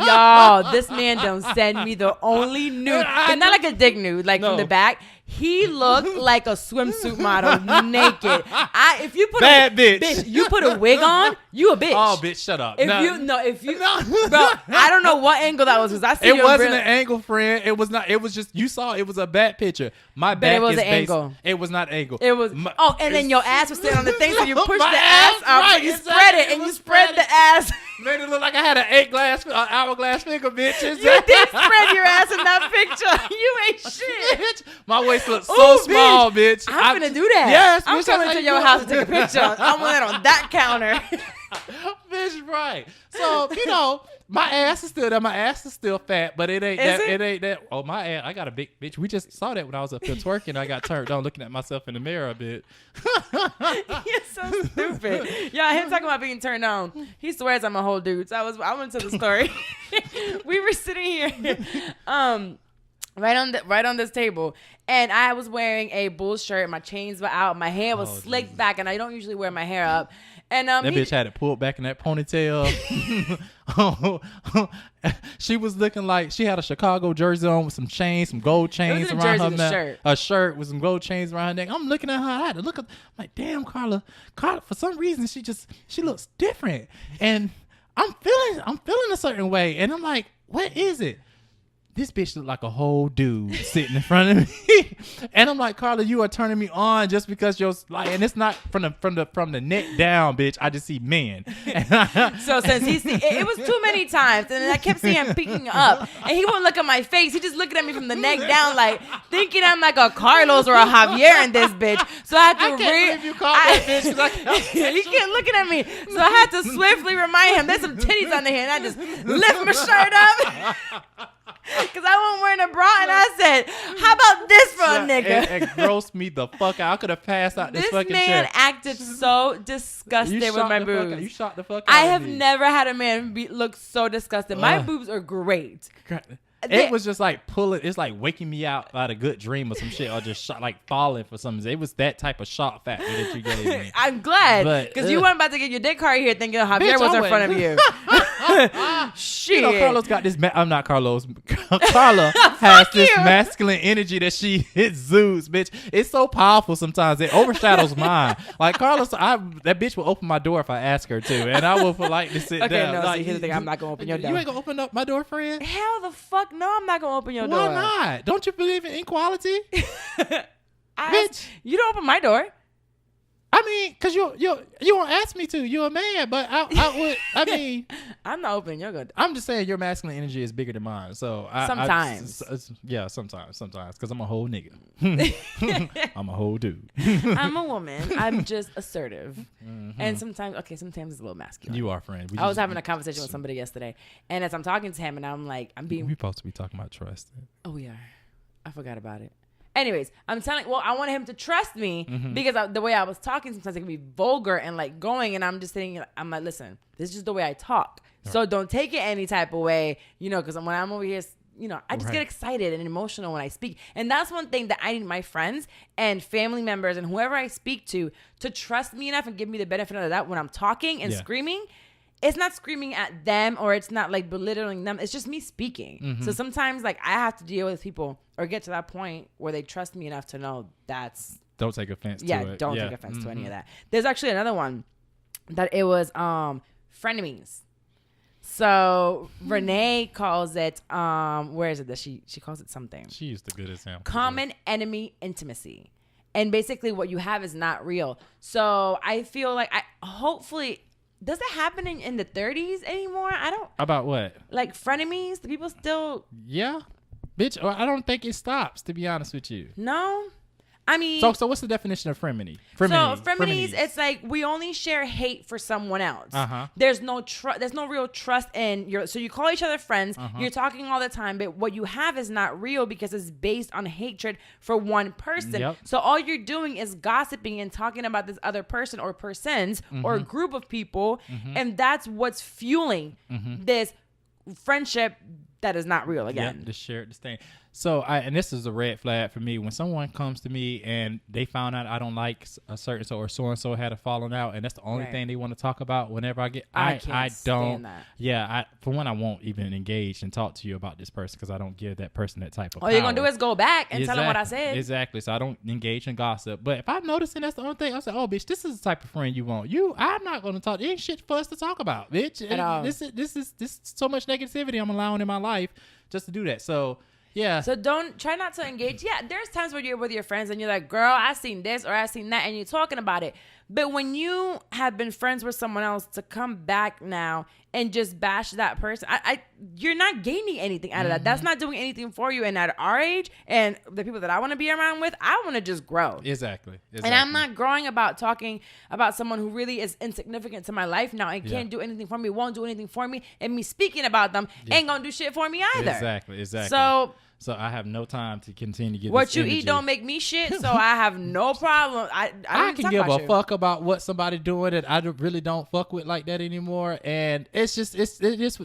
y'all, this man don't send me the only nude. It's not like a dick nude, like from the back. He looked like a swimsuit model naked. If you put bitch, you put a wig on, you a bitch. Oh, bitch, shut up. Bro, I don't know what angle that was. Cause I see it wasn't an angle, friend. It was not. It was just you saw. It was a bad picture. My back is an angle. It was not angle. It was. And then your ass was sitting on the thing, so you push the ass up, right, and you spread it, and you spread the ass. Made it look like I had an hourglass finger, bitches. You did spread your ass in that picture. You ain't shit. My waist looks so small, bitch. I'm gonna do that. Yes, I'm coming to your house to take a picture. I'm gonna let on that counter. Bitch, right. So, you know, my ass is still there. My ass is still fat, but it ain't that. It ain't that. Oh, my ass. I got a big bitch. We just saw that when I was up here twerking. I got turned on looking at myself in the mirror a bit. You're so stupid. Yeah, him talking about being turned on. He swears I'm a whole dude. So I went to the story. We were sitting here, right on this table, and I was wearing a bull shirt. My chains were out. My hair was slicked back, and I don't usually wear my hair up. And that bitch had it pulled back in that ponytail. She was looking like she had a Chicago jersey on with some chains, some gold chains around her neck. A shirt with some gold chains around her neck. I'm looking at her. I had to look at. I'm like, damn, Carla. For some reason, she looks different, and I'm feeling a certain way, and I'm like, what is it? This bitch looked like a whole dude sitting in front of me. And I'm like, Carla, you are turning me on just because you're like, and it's not from the neck down, bitch. I just see men. So since it was too many times, and I kept seeing him picking up, and he won't look at my face. He just looking at me from the neck down, like thinking I'm like a Carlos or a Javier in this bitch. So I had to believe you called that bitch. He kept looking at me, so I had to swiftly remind him there's some titties under here, and I just lift my shirt up. Because I wasn't wearing a bra, and I said, how about this for a nigga? It grossed me the fuck out. I could have passed out this fucking man chair. acted so disgusted with my boobs. You shot the fuck out I have never had a man look so disgusted. My boobs are great. It was just like pulling. It's like waking me out out of a good dream or some shit, or just like falling for something. It was that type of shock factor that you gave me. I'm glad, because you weren't about to get your dick hard here thinking Javier was in front of you. Shit. You know, Carlos got this. I'm not Carlos. Carla has this masculine energy that she exudes, bitch. It's so powerful sometimes. It overshadows mine. Like Carlos, that bitch will open my door if I ask her to, and I will politely sit down. Okay, no, like, here's the thing. I'm not gonna open your door. You ain't gonna open up my door, friend? Hell the fuck no, I'm not gonna open your door. Why not? Don't you believe in equality? Bitch, you don't open my door. I mean, because you won't ask me to. You're a man, but I would. I mean, I'm not opening your door. I'm just saying your masculine energy is bigger than mine. So sometimes, sometimes, because I'm a whole nigga. I'm a whole dude. I'm a woman. I'm just assertive, and sometimes it's a little masculine. You are, friend. I was having a conversation with somebody yesterday, and as I'm talking to him, and I'm like, we're supposed to be talking about trust. Oh, we are. I forgot about it. Anyways, I wanted him to trust me because the way I was talking, sometimes it can be vulgar and like going, and I'm just saying, I'm like, listen, this is just the way I talk. So don't take it any type of way, because when I'm over here, I just get excited and emotional when I speak. And that's one thing that I need my friends and family members and whoever I speak to trust me enough and give me the benefit of that when I'm talking and screaming. it's not screaming at them or it's not like belittling them. It's just me speaking. Mm-hmm. So sometimes like I have to deal with people or get to that point where they trust me enough to know that's. Don't take offense to it. Yeah, don't take offense to any of that. There's actually another one that it was frenemies. So Renee calls it where is it that she calls it something? She used a good example. Common enemy intimacy. And basically what you have is not real. So I feel like hopefully does it happen in the 30s anymore? I don't. About what? Like frenemies? Do people still? Yeah, bitch. I don't think it stops. To be honest with you. No. I mean, so what's the definition of frenemy? Frenemies, it's like we only share hate for someone else. There's no trust. There's no real trust in your. So you call each other friends. You're talking all the time, but what you have is not real because it's based on hatred for one person. Yep. So all you're doing is gossiping and talking about this other person or persons or a group of people, and that's what's fueling this friendship that is not real again. Yep, the shared disdain. So and this is a red flag for me when someone comes to me and they found out I don't like a certain so and so had a falling out and that's the only thing they want to talk about whenever I get I don't that. Yeah, for one I won't even engage and talk to you about this person because I don't give that person that type of power. All you're gonna do is go back and tell them what I said. Exactly. So I don't engage in gossip. But if I'm noticing that's the only thing, I say, oh bitch, this is the type of friend you want. I'm not gonna talk. There ain't shit for us to talk about, bitch. At all. This is so much negativity I'm allowing in my life just to do that. So yeah. So try not to engage. Yeah, there's times where you're with your friends and you're like, girl, I seen this or I seen that, and you're talking about it. But when you have been friends with someone else to come back now and just bash that person, you're not gaining anything out of that. That's not doing anything for you. And at our age and the people that I want to be around with, I want to just grow. Exactly. And I'm not growing about talking about someone who really is insignificant to my life now and can't do anything for me, won't do anything for me. And me speaking about them ain't going to do shit for me either. Exactly. So I have no time to continue to get what this you energy. Eat don't make me shit, so I have no problem. I can give a fuck about what somebody doing that I really don't fuck with like that anymore. And it's just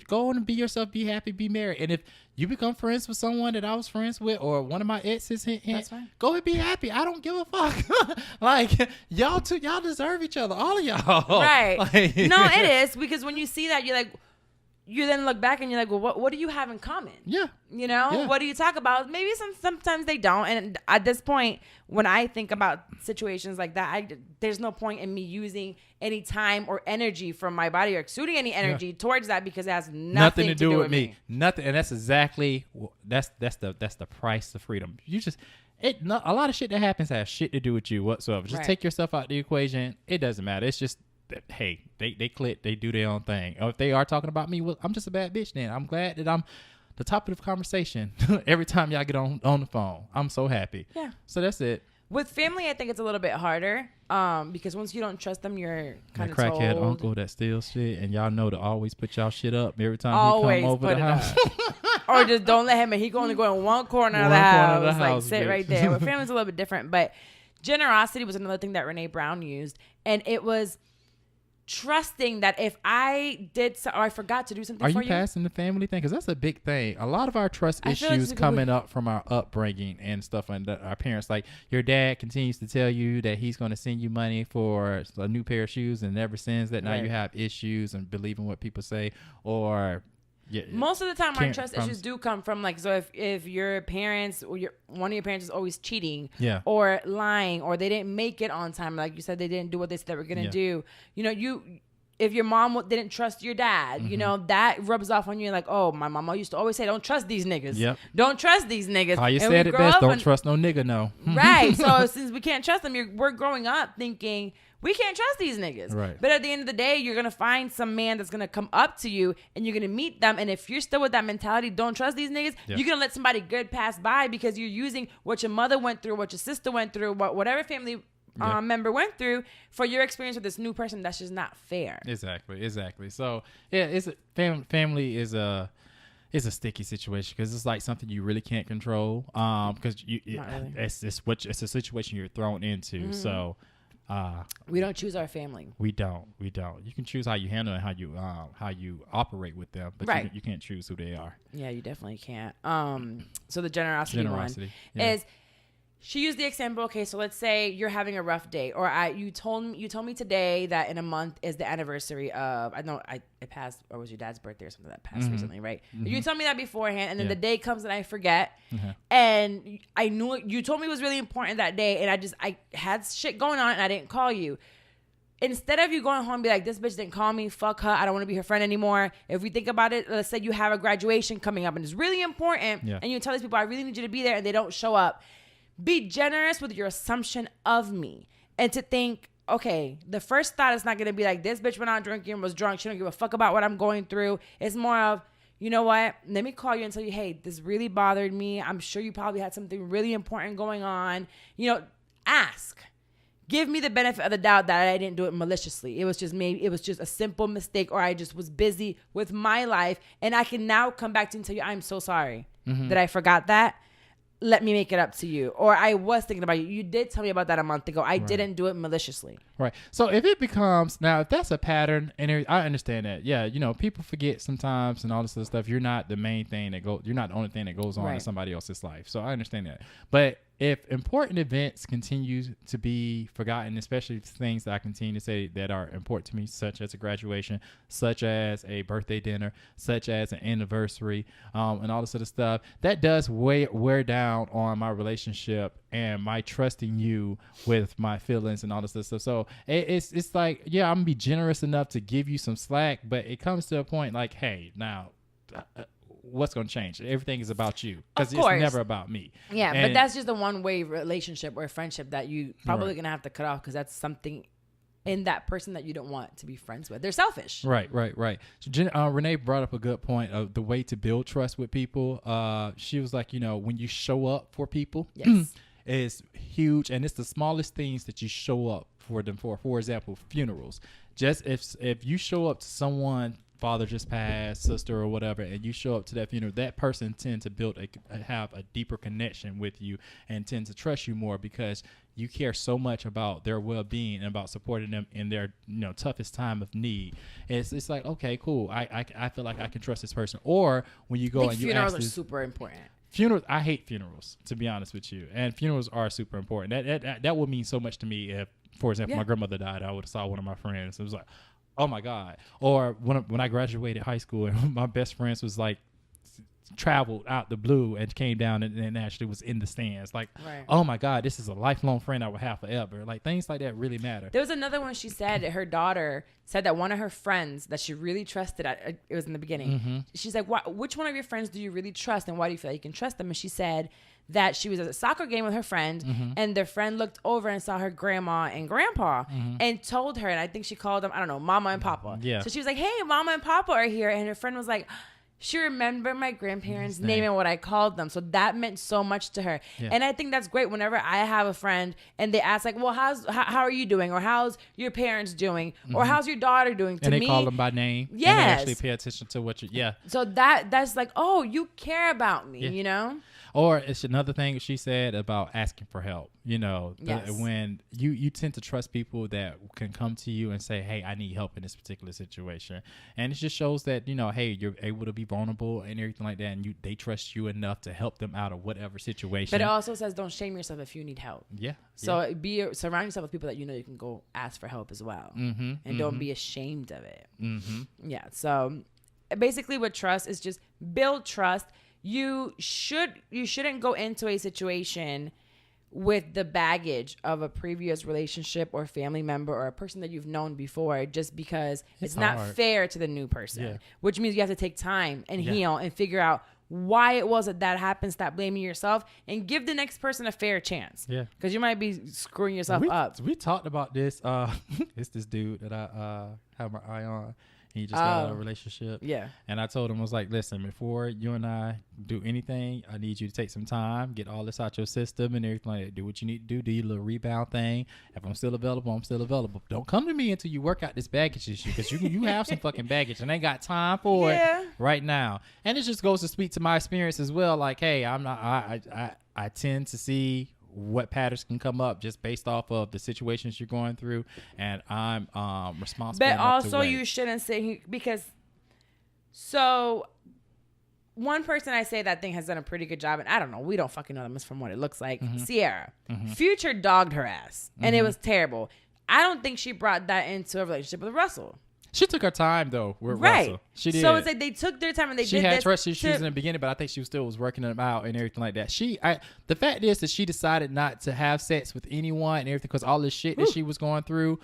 go on and be yourself, be happy, be married. And if you become friends with someone that I was friends with or one of my exes, that's fine. Go and be happy. I don't give a fuck. Like y'all deserve each other, all of y'all. Right? Like, no, it is because when you see that, you're like. You then look back and you're like, well, what do you have in common? Yeah. You know, what do you talk about? Maybe sometimes they don't. And at this point, when I think about situations like that, there's no point in me using any time or energy from my body or exuding any energy towards that because it has nothing to do with me. Nothing. And that's exactly, that's the price of freedom. A lot of shit that happens has shit to do with you whatsoever. Just take yourself out of the equation. It doesn't matter. It's just, hey, they click, they do their own thing. Or if they are talking about me, well, I'm just a bad bitch then. I'm glad that I'm the top of the conversation every time y'all get on the phone. I'm so happy. Yeah. So that's it. With family, I think it's a little bit harder because once you don't trust them, you're kind of told. That crackhead uncle that steals shit, and y'all know to always put y'all shit up every time he come over the house. Or just don't let him in. He can only go in one corner of the house. Like sit right there. With family's a little bit different. But generosity was another thing that Renee Brown used. And it was trusting that if I did or I forgot to do something for you. Are you passing the family thing? Because that's a big thing. A lot of our trust issues coming up from our upbringing and stuff, and our parents. Like your dad continues to tell you that he's going to send you money for a new pair of shoes and never sends that. Now you have issues and believing what people say, or most of the time our trust issues do come from like, so if your parents or one of your parents is always cheating or lying or they didn't make it on time, like you said, they didn't do what they said they were going to do, if your mom didn't trust your dad, that rubs off on you like, oh, my mama used to always say, don't trust these niggas. Don't trust these niggas. How you said it best, don't trust no nigga, no. Right. So since we can't trust them, we're growing up thinking we can't trust these niggas. Right. But at the end of the day, you're going to find some man that's going to come up to you and you're going to meet them. And if you're still with that mentality, don't trust these niggas, you're going to let somebody good pass by because you're using what your mother went through, what your sister went through, whatever family member went through for your experience with this new person. That's just not fair. Exactly. So family is a sticky situation because it's like something you really can't control. Because it's a situation you're thrown into. Mm-hmm. So we don't choose our family. We don't. You can choose how you handle it, how you operate with them, but you can't choose who they are. Yeah, you definitely can't. So the generosity one is she used the example. Okay, so let's say you're having a rough day, or you told me today that in a month is the anniversary of it passed, or was your dad's birthday or something that passed recently, right? You told me that beforehand, and then the day comes and I forget, and I knew you told me it was really important that day, and I had shit going on and I didn't call you. Instead of you going home and be like, this bitch didn't call me, fuck her, I don't want to be her friend anymore. If we think about it, let's say you have a graduation coming up and it's really important, and you tell these people, I really need you to be there, and they don't show up. Be generous with your assumption of me, and to think, okay, the first thought is not going to be like, this bitch went out drinking and was drunk. She don't give a fuck about what I'm going through. It's more of, you know what? Let me call you and tell you, hey, this really bothered me. I'm sure you probably had something really important going on. You know, ask. Give me the benefit of the doubt that I didn't do it maliciously. It was just a simple mistake, or I just was busy with my life, and I can now come back to you and tell you, I'm so sorry that I forgot that. Let me make it up to you. Or I was thinking about you. You did tell me about that a month ago. I didn't do it maliciously. Right. So if it becomes, now if that's a pattern, and I understand that. Yeah, you know, people forget sometimes and all this other stuff. You're not the main thing you're not the only thing that goes on in somebody else's life. So I understand that. But if important events continue to be forgotten, especially things that I continue to say that are important to me, such as a graduation, such as a birthday dinner, such as an anniversary, and all this other stuff, that does wear down on my relationship and my trusting you with my feelings and all this other stuff. So it's like, yeah, I'm gonna be generous enough to give you some slack, but it comes to a point like, hey, now what's going to change? Everything is about you, because it's never about me. Yeah, but that's just a one-way relationship or friendship that you probably going to have to cut off, because that's something in that person that you don't want to be friends with. They're selfish. Right. So Renee brought up a good point of the way to build trust with people. She was like, you know, when you show up for people, it's huge, and it's the smallest things that you show up for them for. For example, funerals. Just if you show up to someone, father just passed, sister or whatever, and you show up to that funeral, that person tends to have a deeper connection with you and tend to trust you more, because you care so much about their well-being and about supporting them in their, you know, toughest time of need. It's like, okay, cool. I feel like I can trust this person. Or when you go and you ask, funerals are super important. Funerals, I hate funerals, to be honest with you, and funerals are super important. That would mean so much to me if, for example, my grandmother died. I would have saw one of my friends. It was like, oh my God. Or when I graduated high school and my best friends was like traveled out the blue and came down and actually was in the stands. Like, oh my God, this is a lifelong friend I would have forever. Like, things like that really matter. There was another one. She said that her daughter said that one of her friends that she really trusted, it was in the beginning. She's like, which one of your friends do you really trust, and why do you feel like you can trust them? And she said that she was at a soccer game with her friend, and their friend looked over and saw her grandma and grandpa and told her, and I think she called them, I don't know, Mama and Papa. Yeah. So she was like, hey, Mama and Papa are here. And her friend was like, she remembered my grandparents' name and what I called them. So that meant so much to her. Yeah. And I think that's great whenever I have a friend and they ask, like, well, how are you doing? Or how's your parents doing? Or how's your daughter doing? And they call them by name. Yes. And they actually pay attention to what So that's like, oh, you care about me, you know? Or it's another thing she said about asking for help. You know, when you tend to trust people that can come to you and say, hey, I need help in this particular situation. And it just shows that, you know, hey, you're able to be vulnerable and everything like that. And they trust you enough to help them out of whatever situation. But it also says don't shame yourself if you need help. Yeah. So surround yourself with people that you know you can go ask for help as well. And don't be ashamed of it. Yeah. So basically with trust is just build trust. You shouldn't go into a situation with the baggage of a previous relationship or family member or a person that you've known before, just because it's not fair to the new person, which means you have to take time and heal and figure out why it was that happened. Stop blaming yourself and give the next person a fair chance. Yeah. Because you might be screwing yourself up. We talked about this. It's this dude that I have my eye on. He just got out of a relationship. Yeah. And I told him, I was like, listen, before you and I do anything, I need you to take some time, get all this out your system and everything like that. Do what you need to do. Do your little rebound thing. If I'm still available, I'm still available. Don't come to me until you work out this baggage issue, because you have some fucking baggage and I ain't got time for it right now. And it just goes to speak to my experience as well. Like, hey, I tend to see what patterns can come up just based off of the situations you're going through, and I'm responsible. But also, you shouldn't say, because so one person I say that thing has done a pretty good job, and I don't know, we don't fucking know them from what it looks like. Sierra. Future dogged her ass, and it was terrible. I don't think she brought that into a relationship with Russell. She took her time though with Russell. She did. So it's like they took their time and she had trust issues in the beginning, but I think she still was working them out and everything like that. The fact is that she decided not to have sex with anyone and everything because all this shit that she was going through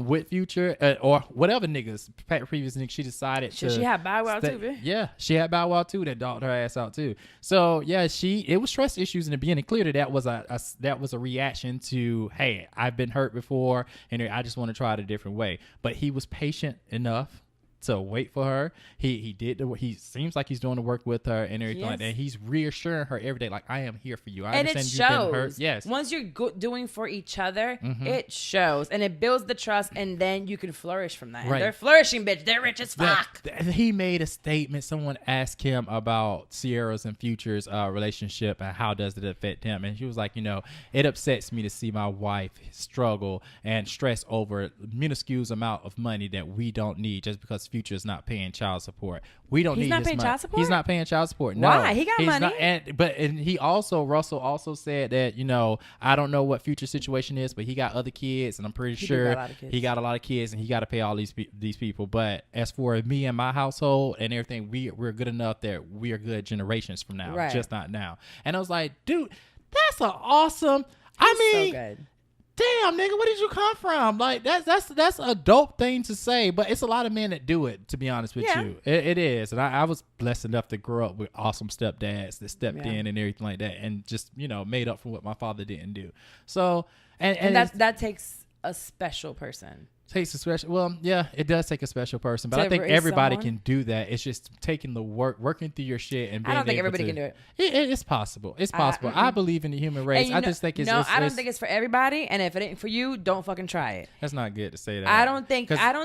with Future or whatever niggas, previous niggas, she decided to. She had Bow Wow too, bitch. Yeah, she had Bow Wow too that dogged her ass out too. So yeah, it was trust issues in the beginning. Clearly that was a reaction to, hey, I've been hurt before and I just want to try it a different way. But he was patient enough to wait for her. He seems like he's doing the work with her and everything like that. He's reassuring her every day, like, I am here for you. I understand you've been hurt. Yes. Once you're doing for each other, it shows and it builds the trust, and then you can flourish from that. Right. They're flourishing, bitch. They're rich as fuck. He made a statement. Someone asked him about Sierra's and Future's relationship and how does it affect him, and he was like, it upsets me to see my wife struggle and stress over minuscule amount of money that we don't need just because Future is not paying child support. We don't need his money. He's not paying child support? He's not paying child support. No. Why? He got money. Russell also said that, I don't know what Future's situation is, but he got other kids, and I'm pretty sure he got a lot of kids, and he got to pay all these people. But as for me and my household and everything, we're good enough that we are good generations from now, just not now. And I was like, dude, that's awesome. So good. Damn, nigga, where did you come from? Like that's a dope thing to say, but it's a lot of men that do it. To be honest with you, it is. And I was blessed enough to grow up with awesome stepdads that stepped in and everything like that, and just made up for what my father didn't do. So and that takes a special person. Takes a special. Well, yeah, it does take a special person, but I think everybody can do that. It's just taking the working through your shit and being. I don't think everybody can do it. It's possible. It's possible. I believe in the human race. I just think it's. No, I don't think it's for everybody. And if it ain't for you, don't fucking try it. That's not good to say that. I don't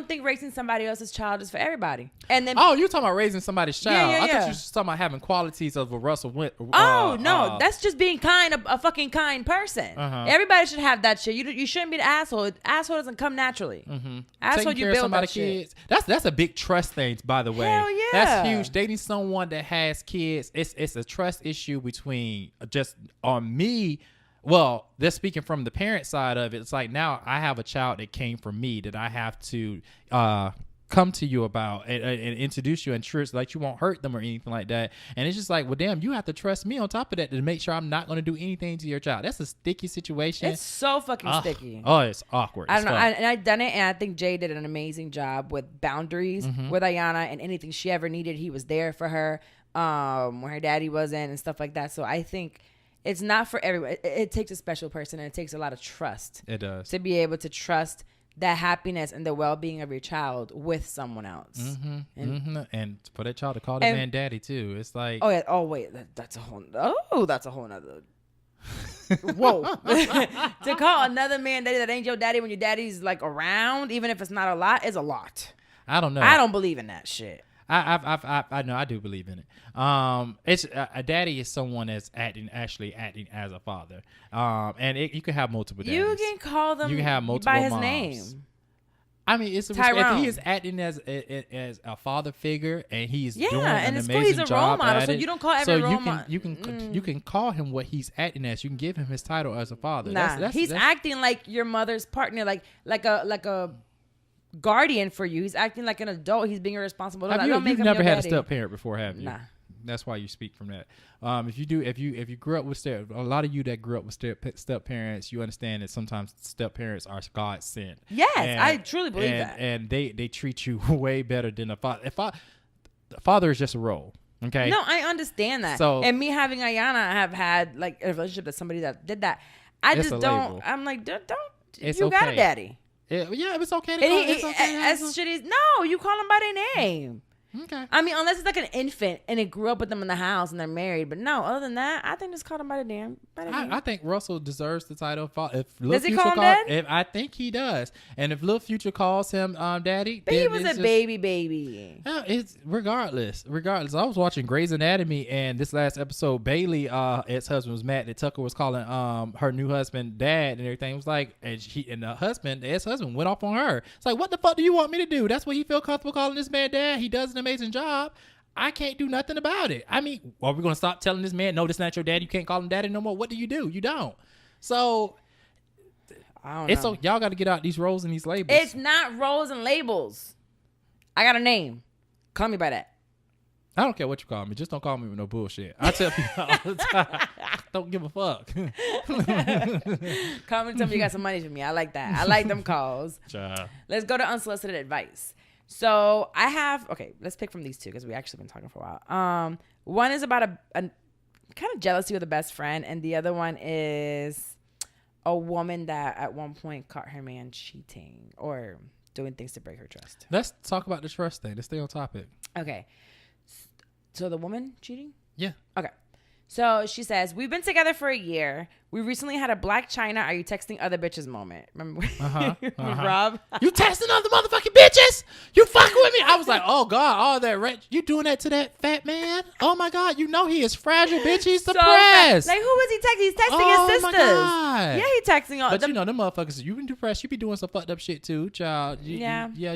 think raising somebody else's child is for everybody. And then you're talking about raising somebody's child. I thought you were talking about having qualities of a Russell Went. No, that's just being a fucking kind person. Everybody should have that shit. You shouldn't be the asshole. Asshole doesn't come naturally. Asshole, you build that shit. That's a big trust thing, by the way. Hell yeah. That's huge. Dating someone that has kids, it's a trust issue between just on me. Well, they're speaking from the parent side of it. It's like, now I have a child that came from me that I have to come to you about and introduce you and trust, like you won't hurt them or anything like that. And it's just like, well, damn, you have to trust me on top of that to make sure I'm not going to do anything to your child. That's a sticky situation. It's so fucking sticky. Oh, it's awkward. I don't know. And I've done it, and I think Jay did an amazing job with boundaries with Ayana, and anything she ever needed, he was there for her when her daddy wasn't and stuff like that. So I think it's not for everyone. It takes a special person, and it takes a lot of trust. It does. To be able to trust the happiness and the well-being of your child with someone else. And for that child to call that man daddy too, it's like, that's a whole nother whoa. To call another man daddy that ain't your daddy when your daddy's like around, even if it's not a lot, is a lot. I don't know. I don't believe in that shit. I know I do believe in it. It's a daddy is someone that's actually acting as a father. And you can have multiple daddies. You can call them. You can have multiple by his moms. Name. I mean, it's if he is acting as a father figure and he's doing an amazing he's a role job model, at so it, you don't call every role model. You can call him what he's acting as. You can give him his title as a father. Nah, he's acting like your mother's partner, like a guardian for you. He's acting like an adult. He's being irresponsible. You've never had a step parent before, have you? Nah. That's why you speak from that. If you grew up with a lot of you that grew up with step parents, you understand that sometimes step parents are God sent. Yes, I truly believe that. And they treat you way better than a father. The father is just a role. Okay. No, I understand that. So, and me having Ayana, I have had like a relationship with somebody that did that. I just don't. Label. I'm like, don't. It's you got a daddy. Yeah, it's okay to call him. No, you call them by their name. Okay. I mean, unless it's like an infant and it grew up with them in the house and they're married. But no, other than that, I think just call them by the name. I think Russell deserves the title of father. Does he call him dad? I think he does. And if Lil Future calls him daddy, but he was a baby. It's regardless. I was watching Grey's Anatomy, and this last episode, Bailey, ex-husband, was mad that Tucker was calling her new husband dad and everything. It was like, and the ex-husband went off on her. It's like, what the fuck do you want me to do? That's what he feel comfortable calling this man dad. He does an amazing job. I can't do nothing about it. I mean, are we going to stop telling this man, no, this not your daddy, you can't call him daddy no more? What do? You don't. So I don't know. Y'all got to get out these roles and these labels. It's not roles and labels. I got a name. Call me by that. I don't care what you call me. Just don't call me with no bullshit. I tell people all the time, don't give a fuck. Call me and tell me you got some money for me. I like that. I like them calls. Child. Let's go to unsolicited advice. So I have, let's pick from these two because we actually been talking for a while. One is about a kind of jealousy with a best friend, and the other one is a woman that at one point caught her man cheating or doing things to break her trust. Let's talk about the trust thing. Let's stay on topic. Okay. So the woman cheating? Yeah. Okay. So she says, we've been together for a year. We recently had a Black China, are you texting other bitches moment. Remember Rob? You texting other motherfucking bitches? You fucking with me? I was like, oh God, all that rent. You doing that to that fat man? Oh my God, you know he is fragile, bitch. He's depressed. Like, who was he texting? He's texting his sisters. My God. Yeah, he texting all But you know, them motherfuckers, you been depressed. You be doing some fucked up shit too, child. You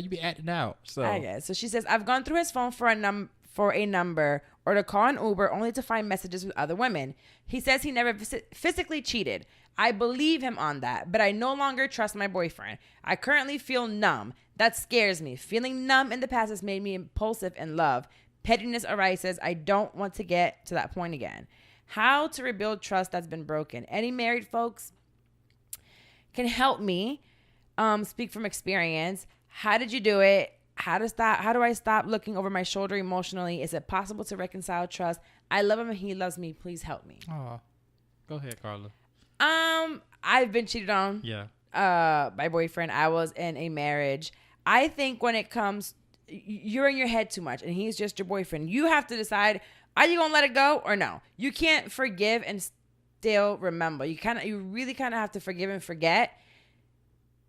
be acting out. So I guess. So she says, I've gone through his phone for a number or to call an Uber only to find messages with other women. He says he never physically cheated. I believe him on that, but I no longer trust my boyfriend. I currently feel numb. That scares me. Feeling numb in the past has made me impulsive in love. Pettiness arises. I don't want to get to that point again. How to rebuild trust that's been broken? Any married folks can help me speak from experience. How did you do it? How do I stop looking over my shoulder emotionally? Is it possible to reconcile trust? I love him and he loves me. Please help me. Oh, go ahead, Carla. I've been cheated on. Yeah. My boyfriend. I was in a marriage. I think when it comes, you're in your head too much and he's just your boyfriend. You have to decide, are you going to let it go or no? You can't forgive and still remember. You really kind of have to forgive and forget.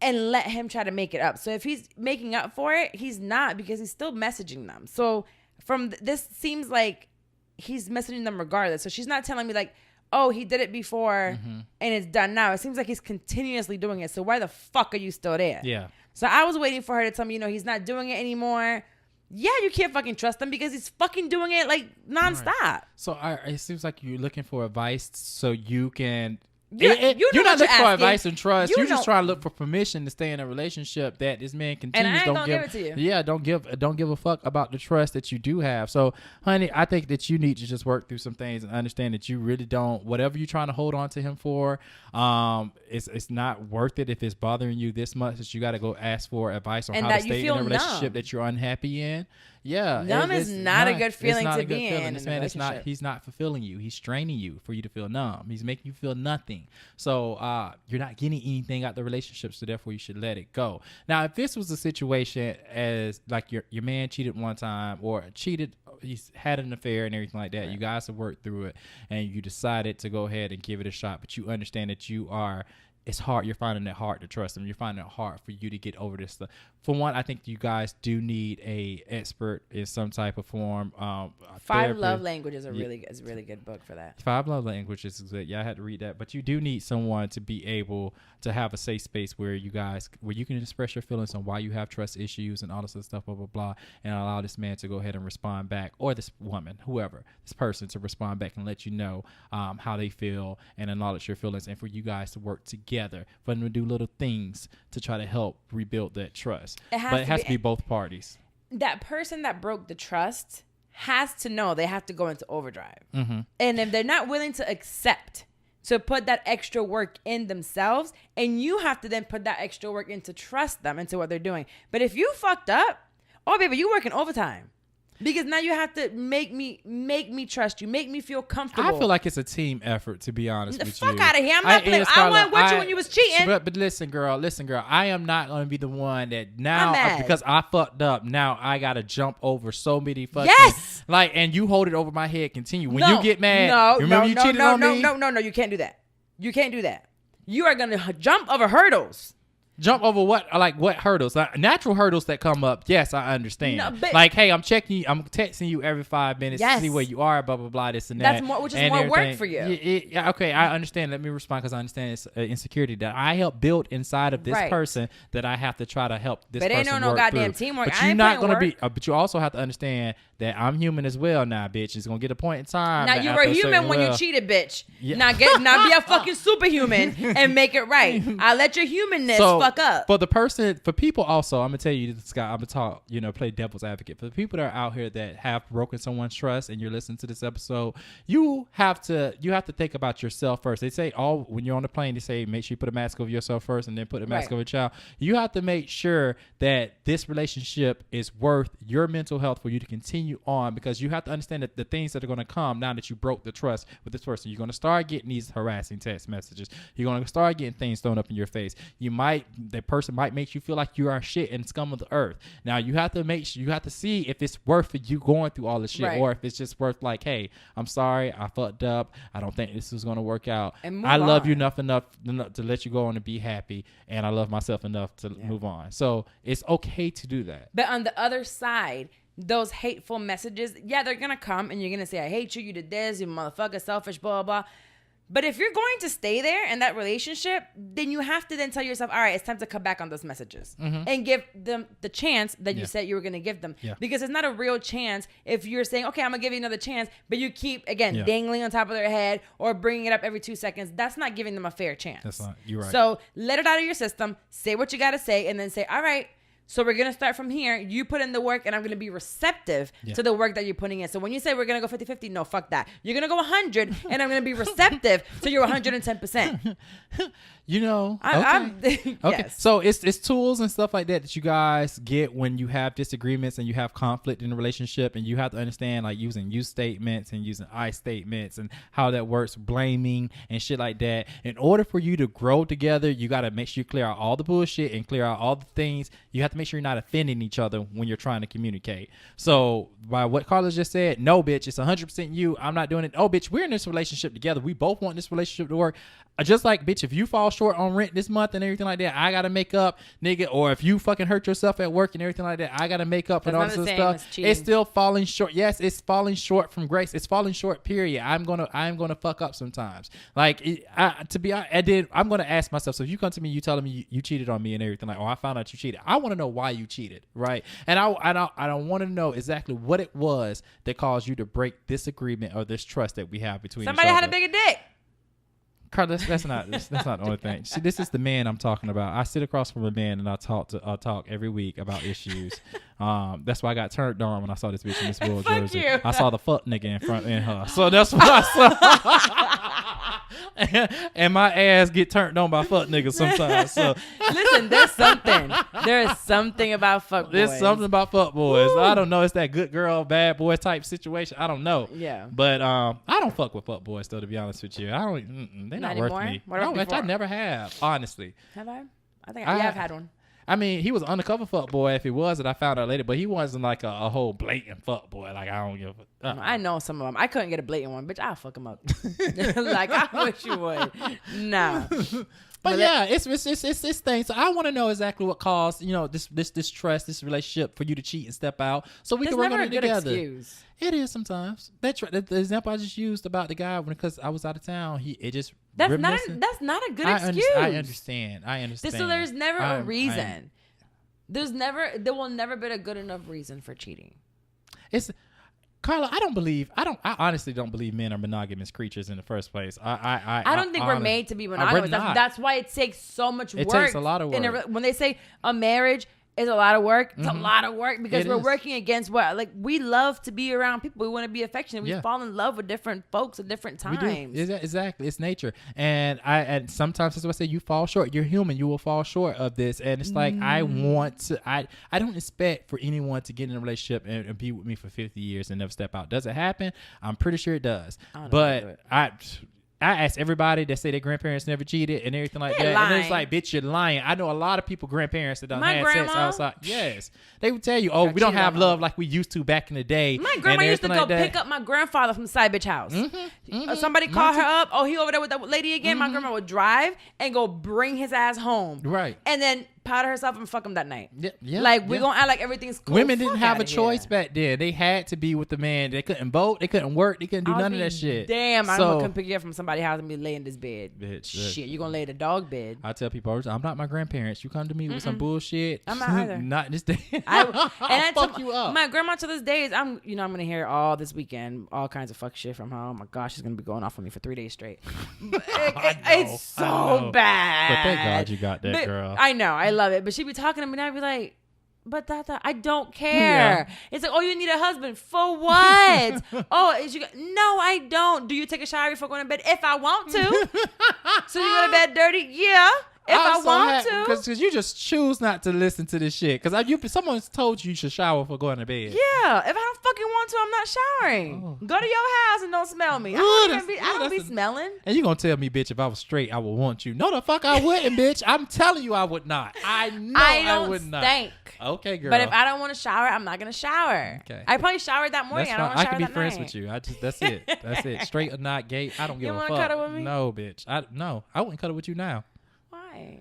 And let him try to make it up. So if he's making up for it, he's not, because he's still messaging them. So from this seems like he's messaging them regardless. So she's not telling me like, oh, he did it before and it's done now. It seems like he's continuously doing it. So why the fuck are you still there? Yeah. So I was waiting for her to tell me, he's not doing it anymore. Yeah, you can't fucking trust him because he's fucking doing it like nonstop. Right. So it seems like you're looking for advice so you can... You're not looking for advice and trust. You're just trying to look for permission to stay in a relationship that this man continues. And I ain't gonna give it to you. Yeah, don't give a fuck about the trust that you do have. So, honey, I think that you need to just work through some things and understand that you really don't. Whatever you're trying to hold on to him for, it's not worth it if it's bothering you this much that you got to go ask for advice on how to stay in a relationship that you're unhappy in. Yeah, numb is not a good feeling to be in. This man is not. He's not fulfilling you. He's straining you for you to feel numb. He's making you feel nothing. So you're not getting anything out the relationship. So therefore, you should let it go. Now, if this was a situation as like your man cheated one time or he's had an affair and everything like that. Right. You guys have worked through it and you decided to go ahead and give it a shot. But you understand that it's hard. You're finding it hard to trust them. You're finding it hard for you to get over this stuff. For one, I think you guys do need a expert in some type of form. 5 Love Languages is a really good book for that. 5 Love Languages is good. Yeah, I had to read that. But you do need someone to be able to have a safe space where you can express your feelings on why you have trust issues and all this other stuff, blah, blah, blah, and allow this man to go ahead and respond back, or this woman, whoever, this person to respond back and let you know how they feel and acknowledge your feelings, and for you guys to work together, for them to do little things to try to help rebuild that trust. It has to be both parties. That person that broke the trust has to know they have to go into overdrive. Mm-hmm. And if they're not willing to accept to put that extra work in themselves, and you have to then put that extra work in to trust them into what they're doing. But if you fucked up, oh baby, you working overtime. Because now you have to make me trust you, make me feel comfortable. I feel like it's a team effort, to be honest with you. Fuck out of here. I'm not playing. I wasn't with you when you was cheating. But listen, girl. I am not going to be the one that now, because I fucked up, now I got to jump over so many fucking... Yes! And you hold it over my head, continue. When you get mad, remember you cheated on me? No, you can't do that. You can't do that. You are going to jump over hurdles. Jump over what hurdles? Natural hurdles that come up. Yes, I understand. No, like, hey, I'm texting you every 5 minutes to see where you are, blah, blah, blah, this and that. That's more, which is more work for you. Yeah, okay, I understand. Let me respond because I understand it's insecurity that I help build inside of this person that I have to try to help this person work through. But ain't no goddamn teamwork. But you're not going to be, but you also have to understand that I'm human as well now, bitch. It's going to get a point in time. Now, you were human when you cheated, bitch. Yeah. Now be a fucking superhuman and make it right. I let your humanness fuck up. For people also, I'm gonna tell you this, guy. I'm gonna talk, play devil's advocate. For the people that are out here that have broken someone's trust, and you're listening to this episode, you have to think about yourself first. They say when you're on the plane, they say make sure you put a mask over yourself first, and then put a mask over your child. You have to make sure that this relationship is worth your mental health for you to continue on, because you have to understand that the things that are gonna come now that you broke the trust with this person, you're gonna start getting these harassing text messages. You're gonna start getting things thrown up in your face. That person might make you feel like you are shit and scum of the earth. Now you have to see if it's worth you going through all this shit, or if it's just worth like, hey, I'm sorry, I fucked up. I don't think this is gonna work out. I love you enough to let you go on and be happy, and I love myself enough to move on. So it's okay to do that. But on the other side, those hateful messages, they're gonna come and you're gonna say, I hate you, you did this, you motherfucker, selfish, blah, blah, blah. But if you're going to stay there in that relationship, then you have to then tell yourself, all right, it's time to come back on those messages and give them the chance that you said you were going to give them. Yeah. Because it's not a real chance if you're saying, okay, I'm going to give you another chance, but you keep, again, dangling on top of their head or bringing it up every 2 seconds. That's not giving them a fair chance. That's not, you're right. So let it out of your system, say what you got to say, and then say, all right, so we're going to start from here. You put in the work, and I'm going to be receptive to the work that you're putting in. So when you say we're going to go 50-50, no, fuck that. You're going to go 100, and I'm going to be receptive to your 110%. Okay. Yes. So it's tools and stuff like that you guys get when you have disagreements and you have conflict in a relationship, and you have to understand, like, using you statements and using I statements and how that works, blaming and shit like that. In order for you to grow together, you got to make sure you clear out all the bullshit and clear out all the things. You have to make sure you're not offending each other when you're trying to communicate. So by what Carla just said, no, bitch, it's 100% you. I'm not doing it. Oh, bitch, we're in this relationship together. We both want this relationship to work. Just like, bitch, if you fall short on rent this month and everything like that, I got to make up, nigga. Or if you fucking hurt yourself at work and everything like that, I got to make up and all this stuff. It's still falling short. Yes, it's falling short from grace. It's falling short, period. I'm gonna fuck up sometimes. Like, I'm going to ask myself, so if you come to me, you telling me you cheated on me and everything, like, oh, I found out you cheated. I want to know why you cheated, right? And I don't want to know exactly what it was that caused you to break this agreement or this trust that we have between somebody each other. Had a bigger dick. Carla, that's not the only thing. See, this is the man I'm talking about. I sit across from a man and I talk every week about issues. That's why I got turned on when I saw this bitch in this Will jersey. You. I saw the fuck nigga in her. So that's what I saw. and my ass get turned on by fuck niggas sometimes. So listen, there's something. There is something about fuck boys. There's something about fuck boys. Woo. I don't know. It's that good girl, bad boy type situation. I don't know. Yeah. But I don't fuck with fuck boys though, to be honest with you. I don't. They're not worth me. I never have, honestly. Have I? I think I have had one. I mean, he was an undercover fuck boy if he was, and I found out later, but he wasn't like a whole blatant fuck boy. Like, I don't give a I know some of them. I couldn't get a blatant one, bitch. I'll fuck him up. Like, I wish you would. Nah. But yeah, it's things. So I want to know exactly what caused, this trust, this relationship for you to cheat and step out, so we can work on it together. Excuse. It is sometimes. That's right. The example I just used about the guy because I was out of town. That's not a good excuse. I understand. So there's never a reason. There will never be a good enough reason for cheating. Carla, I honestly don't believe men are monogamous creatures in the first place. I don't think we're made to be monogamous. That's why it takes so much work. It takes a lot of work. When they say a marriage is a lot of work, it's a lot of work because we're working against we love to be around people. We want to be affectionate. We fall in love with different folks at different times. We do. Exactly. It's nature. And sometimes that's what I say, you fall short. You're human. You will fall short of this. And it's like, I don't expect for anyone to get in a relationship and be with me for 50 years and never step out. Does it happen? I'm pretty sure it does. But I asked everybody that say their grandparents never cheated and everything like that. Lying. And it's like, bitch, you're lying. I know a lot of people, grandparents that done My had grandma, sex outside. Yes. They would tell you, oh, we don't have love like we used to back in the day. My grandma used to go pick up my grandfather from the side bitch house. Somebody called her up. Oh, he over there with that lady again. My grandma would drive and go bring his ass home. Right. And then powder herself and fuck him that night. Yeah, like, we're going to act like everything's cool. Women didn't have a choice back then. They had to be with the man. They couldn't vote. They couldn't work. They couldn't do none of that shit. Damn, I'm going to come pick you up from somebody's house and be laying in this bed. Bitch. Shit, you're going to lay in the dog bed. I tell people, I'm not my grandparents. You come to me with some bullshit. I'm not either. Not in this day. I fuck you up. My grandma to this day is, I'm going to hear all this weekend, all kinds of fuck shit from her. Oh my gosh, she's going to be going off on me for 3 days straight. It's so bad. But thank God you got that, girl. I know. I love it. But she'd be talking to me and I'd be like, but Tata, I don't care. Yeah. It's like, oh, you need a husband. For what? Oh, no, I don't. Do you take a shower before going to bed? If I want to. So you go to bed dirty? Yeah. If I want to. Because you just choose not to listen to this shit. Because someone's told you should shower before going to bed. Yeah. If I don't fucking want to, I'm not showering. Go to your house and don't smell me. I don't be smelling. And you going to tell me, bitch, if I was straight, I would want you. No, the fuck I wouldn't, bitch. I'm telling you I would not. I know I would not. Stink. Okay, girl. But if I don't want to shower, I'm not going to shower. Okay. I probably showered that morning. I don't want to shower that night. I can be friends with you. That's it. That's it. Straight or not, gay. I don't give a fuck. You want to cuddle with me? No, bitch. I wouldn't cuddle with you now. Why?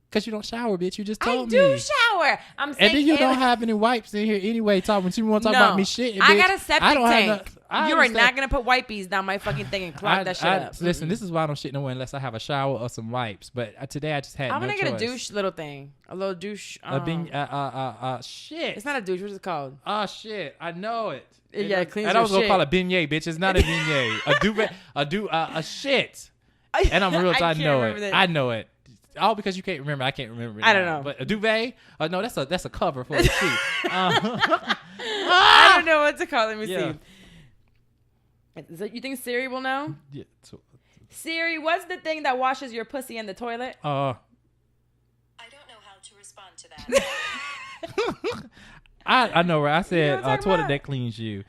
Because you don't shower, bitch. You just told me. I do shower. I'm saying. And then you don't have any wipes in here anyway. When you want to talk about me shit. Bitch, I got a septic tank. You are not going to put wipies down my fucking thing and clog that shit up. Listen, this is why I don't shit nowhere unless I have a shower or some wipes. But today I just had I'm no going to get a douche little thing. A little douche. Shit. It's not a douche. What is it called? Oh, shit. I know it. Yeah, it cleans your shit. And I was going to call it beignet, bitch. It's not a beignet. A duvet. A shit. And I'm real. I know it. I know it. All because you can't remember. I can't remember. I don't know. But a duvet? No, that's a cover for a sheet. I don't know what to call it. Let me see. So you think Siri will know? Yeah. Siri, what's the thing that washes your pussy in the toilet? I don't know how to respond to that. I know, right? I said toilet that cleans you. It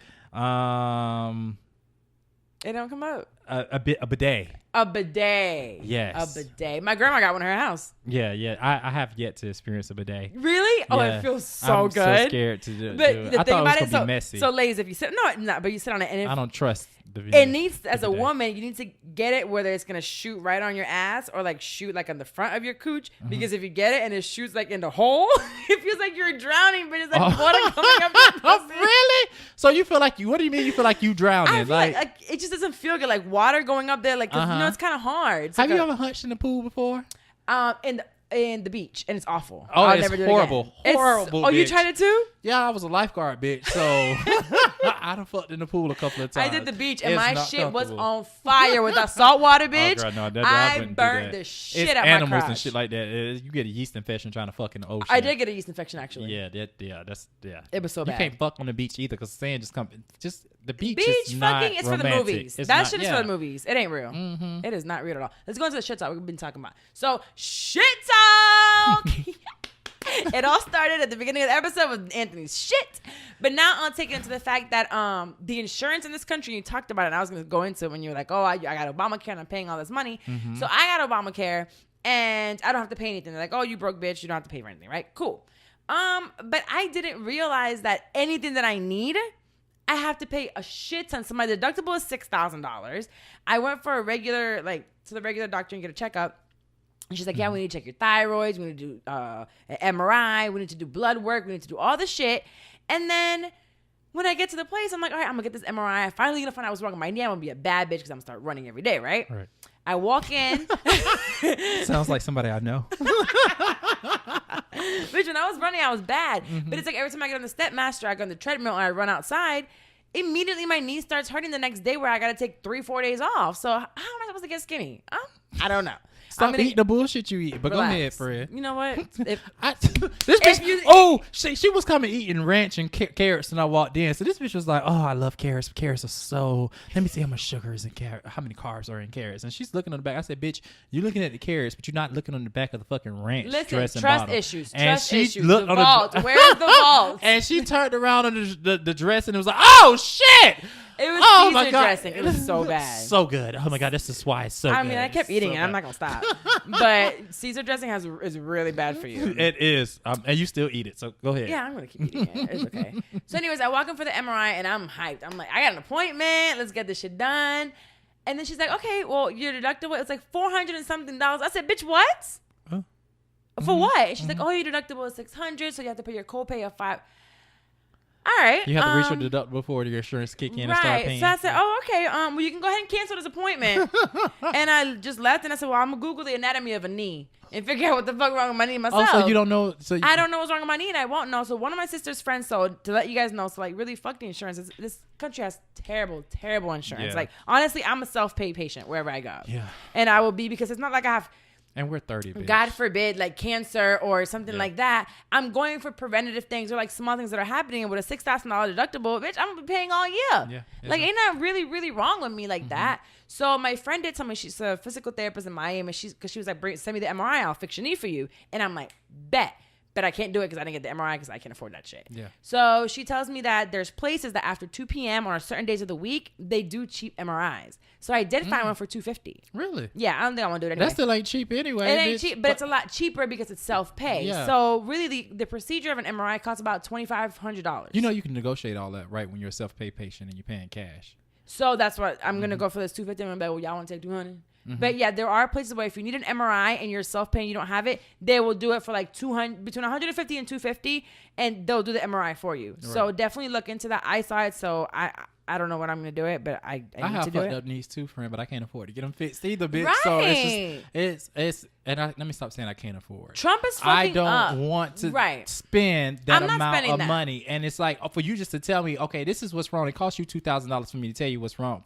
don't come out. A bidet. A bidet. Yes. A bidet. My grandma got one in her house. Yeah. I have yet to experience a bidet. Really? Oh, it feels so good. I'm so scared to do it. The thing about it, be messy. So ladies, if you sit, no, it's not, but you sit on it, and I don't trust the bidet. It needs, as a woman, you need to get it whether it's gonna shoot right on your ass or like shoot like on the front of your cooch. Because if you get it and it shoots like in the hole, it feels like you're drowning, but it's like water coming up your pussy. Really? So you feel like you? What do you mean? You feel like you drowning? I feel like it just doesn't feel good. Like water going up there, like you know, it's kind of hard. It's have you ever hunched in the pool before? In the beach, and it's awful. Oh, I'll never do it again. Horrible. Oh, you tried it too? Yeah, I was a lifeguard, bitch. So I done fucked in the pool a couple of times. I did the beach, and my shit was on fire with that salt water, bitch. Oh, girl, no, I burned the shit out of my crotch. Animals and shit like that. You get a yeast infection trying to fuck in the ocean. I did get a yeast infection actually. Yeah. It was so bad. You can't fuck on the beach either because the sand just comes. Just the beach is fucking not is romantic. For the movies. That shit is for the movies. It ain't real. It is not real at all. Let's go into the shit talk we've been talking about. So shit talk. It all started at the beginning of the episode with Anthony's shit, but now I'll take it into the fact that the insurance in this country, you talked about it, and I was going to go into it when you were like, oh, I got Obamacare and I'm paying all this money. So I got Obamacare and I don't have to pay anything. They're like, oh, you broke bitch, you don't have to pay for anything, right? Cool. But I didn't realize that anything that I need, I have to pay a shit ton. So my deductible is $6,000. I went for to the regular doctor and get a checkup. And she's like, yeah, we need to check your thyroids. We need to do an MRI. We need to do blood work. We need to do all this shit. And then when I get to the place, I'm like, all right, I'm going to get this MRI. I'm finally going to find out what's wrong with my knee. I'm going to be a bad bitch because I'm going to start running every day, right? I walk in. Sounds like somebody I know. Bitch, when I was running, I was bad. But it's like every time I get on the Stepmaster, I go on the treadmill and I run outside, immediately my knee starts hurting the next day where I got to take 3-4 days off. So how am I supposed to get skinny? I don't know. Stop eating the bullshit you eat. But relax. Go ahead, Fred. You know what? She was coming eating ranch and carrots, and I walked in. So this bitch was like, "Oh, I love carrots. Carrots are so. Let me see how much sugar is in carrot. How many carbs are in carrots?" And she's looking on the back. I said, "Bitch, you're looking at the carrots, but you're not looking on the back of the fucking ranch dressing trust bottle." Issues. And trust she issues. looked the on vault. the Where's the vault? And she turned around on the dress and it was like, "Oh shit!" It was Oh my Caesar God. dressing. It was so bad. So good. Oh my God, this is why it's so good. I mean, I kept eating it. I'm not gonna stop. But Caesar dressing is really bad for you. It is, and you still eat it. So go ahead. Yeah, I'm gonna keep eating it. It's okay. So, anyways, I walk in for the MRI and I'm hyped. I'm like, I got an appointment. Let's get this shit done. And then she's like, okay, well, your deductible, it's like $400 and something. I said, bitch, what? Huh? For what? And she's like, oh, your deductible is $600, so you have to pay your copay of $5. All right. You have to reach your deductible before your insurance kick in and start paying. So I said, oh, okay. Well, you can go ahead and cancel this appointment. And I just left and I said, well, I'm gonna Google the anatomy of a knee and figure out what the fuck wrong with my knee myself. Oh, so you don't know? I don't know what's wrong with my knee, and I won't know. So one of my sister's friends, so to let you guys know, so like really fuck the insurance. This country has terrible, terrible insurance. Yeah. Like honestly, I'm a self-paid patient wherever I go. Yeah. And I will be, because it's not like I have. And we're 30, bitch. God forbid, like cancer or something like that. I'm going for preventative things or like small things that are happening. And with a $6,000 deductible, bitch, I'm gonna be paying all year. Yeah, like, ain't that really, really wrong with me like that? So my friend did tell me, she's a physical therapist in Miami, because she was like, send me the MRI, I'll fix your knee for you. And I'm like, bet. But I can't do it because I didn't get the MRI because I can't afford that shit. Yeah. So she tells me that there's places that after 2 p.m. on certain days of the week, they do cheap MRIs. So I did find one for $250. Really? Yeah, I don't think I want to do it anyway. That still ain't cheap anyway. It ain't bitch. cheap, but it's a lot cheaper because it's self-pay. Yeah. So really, the procedure of an MRI costs about $2,500. You know, you can negotiate all that, right, when you're a self-pay patient and you're paying cash. So that's what I'm gonna go for this $250. I'm gonna be like, well, y'all want to take $200? But yeah, there are places where if you need an MRI and you're self-paying, you don't have it, they will do it for like $200, between $150 and $250, and they'll do the MRI for you. Right. So definitely look into that eyesight. So I don't know when I'm gonna do it, but I need have to do it. fucked up knees too, friend, but I can't afford to get them fixed either, bitch. Right. So it's and let me stop saying I can't afford. Trump is fucking I don't want to spend that amount of money, and it's like for you just to tell me, okay, this is what's wrong. It costs you $2,000 for me to tell you what's wrong.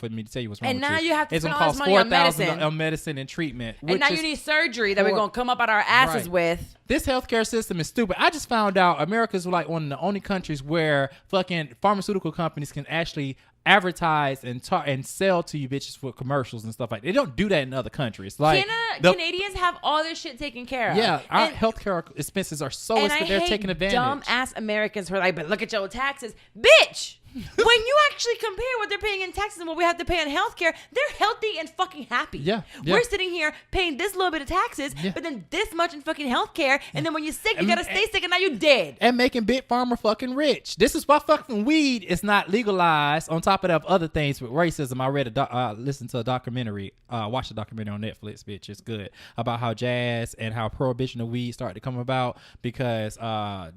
And now you have to spend all this money on medicine. On medicine and treatment. And now you need surgery that we're gonna come up out our asses with. This healthcare system is stupid. I just found out America's like one of the only countries where fucking pharmaceutical companies can actually advertise and sell to you bitches for commercials and stuff like that. They don't do that in other countries. Like Canadians have all this shit taken care of. Yeah, our healthcare expenses are so expensive. They're taking advantage. Dumb ass Americans who are like, but look at your taxes, bitch. When you actually compare what they're paying in taxes and what we have to pay on healthcare, they're healthy and fucking happy. Yeah. We're sitting here paying this little bit of taxes, but then this much in fucking healthcare, and then when you're sick, you gotta stay sick, and now you're dead. And making Big Pharma fucking rich. This is why fucking weed is not legalized. On top of that, other things with racism. I listened to a documentary, watched a documentary on Netflix, bitch. It's good, about how jazz and how prohibition of weed started to come about because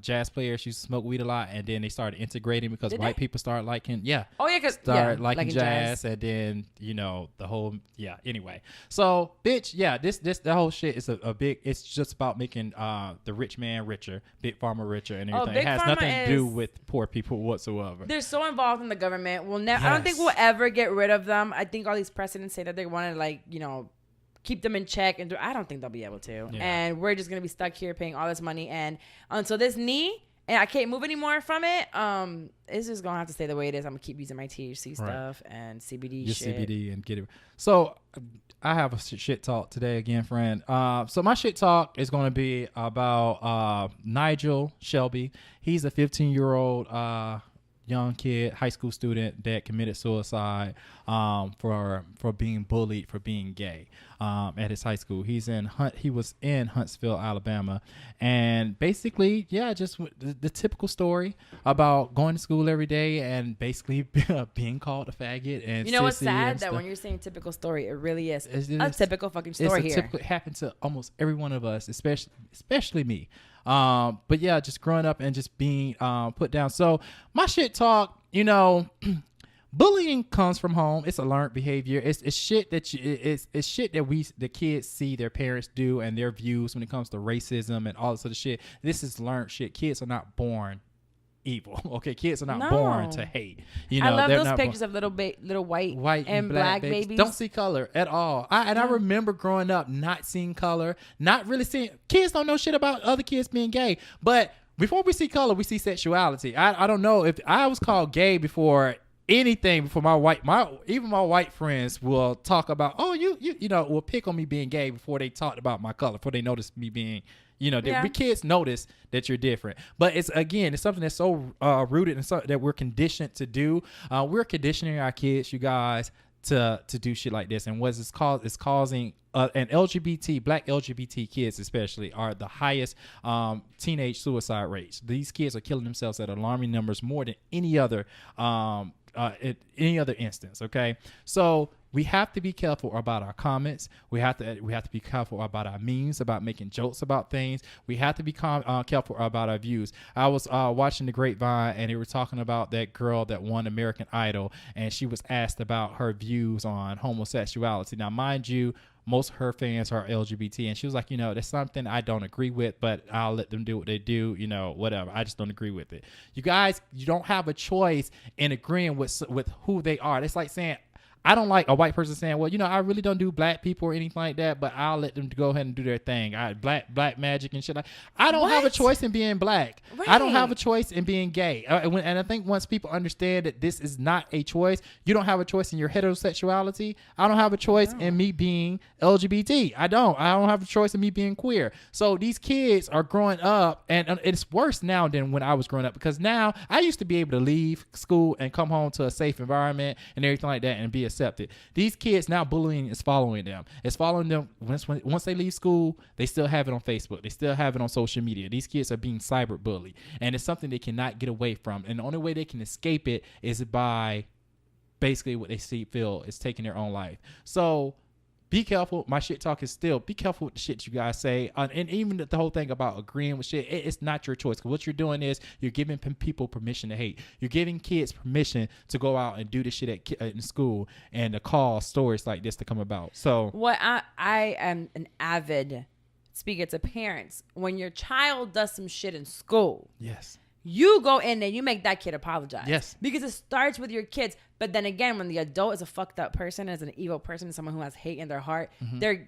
jazz players used to smoke weed a lot, and then they started integrating because white people started liking liking jazz, and then the whole anyway. So bitch, the whole shit is a big. It's just about making the rich man richer, Big Pharma richer, and everything. It has nothing to do with poor people whatsoever. They're so involved in the government. I don't think we'll ever get rid of them. I think all these precedents say that they want to keep them in check, and I don't think they'll be able to. Yeah. And we're just gonna be stuck here paying all this money, and until this knee. And I can't move anymore from it. It's just gonna have to stay the way it is. I'm gonna keep using my THC stuff and CBD shit. CBD and get it. So I have a shit talk today again, friend. So my shit talk is gonna be about Nigel Shelby. He's a 15-year-old young kid, high school student that committed suicide for being bullied for being gay at his high school. He was in Huntsville, Alabama, and basically, just the typical story about going to school every day and basically being called a faggot and what's sad that when you're saying typical story, it really is a typical fucking story here. It happened to almost every one of us, especially me. But yeah, just growing up and just being put down. So my shit talk, bullying comes from home. It's a learned behavior. It's shit that it's shit that the kids see their parents do and their views when it comes to racism and all this other shit. This is learned shit. Kids are not born evil. Okay, kids are not born to hate. I love those pictures of little white and black babies. Don't see color at all. I remember growing up not seeing color, not really seeing. Kids don't know shit about other kids being gay, but before we see color, we see sexuality. I don't know if I was called gay before anything for my white friends will talk about, oh, you know, will pick on me being gay before they talked about my color, before they noticed me being, you know, we kids notice that you're different. But it's something that's so rooted in something that we're conditioned to do. We're conditioning our kids, you guys, to do shit like this. And what it's causing and black LGBT kids especially are the highest teenage suicide rates. These kids are killing themselves at alarming numbers, more than any other instance. Okay, so we have to be careful about our comments. We have to be careful about our memes, about making jokes about things. We have to be careful about our views. I was watching the Grapevine, and they were talking about that girl that won American Idol, and she was asked about her views on homosexuality. Now, mind you, most of her fans are LGBT, and she was like, you know, that's something I don't agree with, but I'll let them do what they do, you know, whatever. I just don't agree with it. You guys, you don't have a choice in agreeing with who they are. It's like saying, I don't like a white person saying, well, you know, I really don't do black people or anything like that, but I'll let them go ahead and do their thing. Black magic and shit. I don't have a choice in being black. Right. I don't have a choice in being gay. And I think once people understand that this is not a choice, you don't have a choice in your heterosexuality. I don't have a choice in me being LGBT. I don't have a choice in me being queer. So these kids are growing up, and it's worse now than when I was growing up, because now I used to be able to leave school and come home to a safe environment and everything like that and be accepted. These kids now, bullying is following them. It's following them once they leave school. They still have it on Facebook. They still have it on social media. These kids are being cyberbullied, and it's something they cannot get away from. And the only way they can escape it is by basically what they feel is taking their own life. So be careful. My shit talk is still, be careful with the shit you guys say. And even the whole thing about agreeing with shit, it's not your choice. Because what you're doing is you're giving people permission to hate. You're giving kids permission to go out and do this shit in school and to cause stories like this to come about. So what I am an avid speaker to parents. When your child does some shit in school, yes, you go in there, you make that kid apologize. Yes. Because it starts with your kids. But then again, when the adult is a fucked up person, is an evil person, someone who has hate in their heart, they're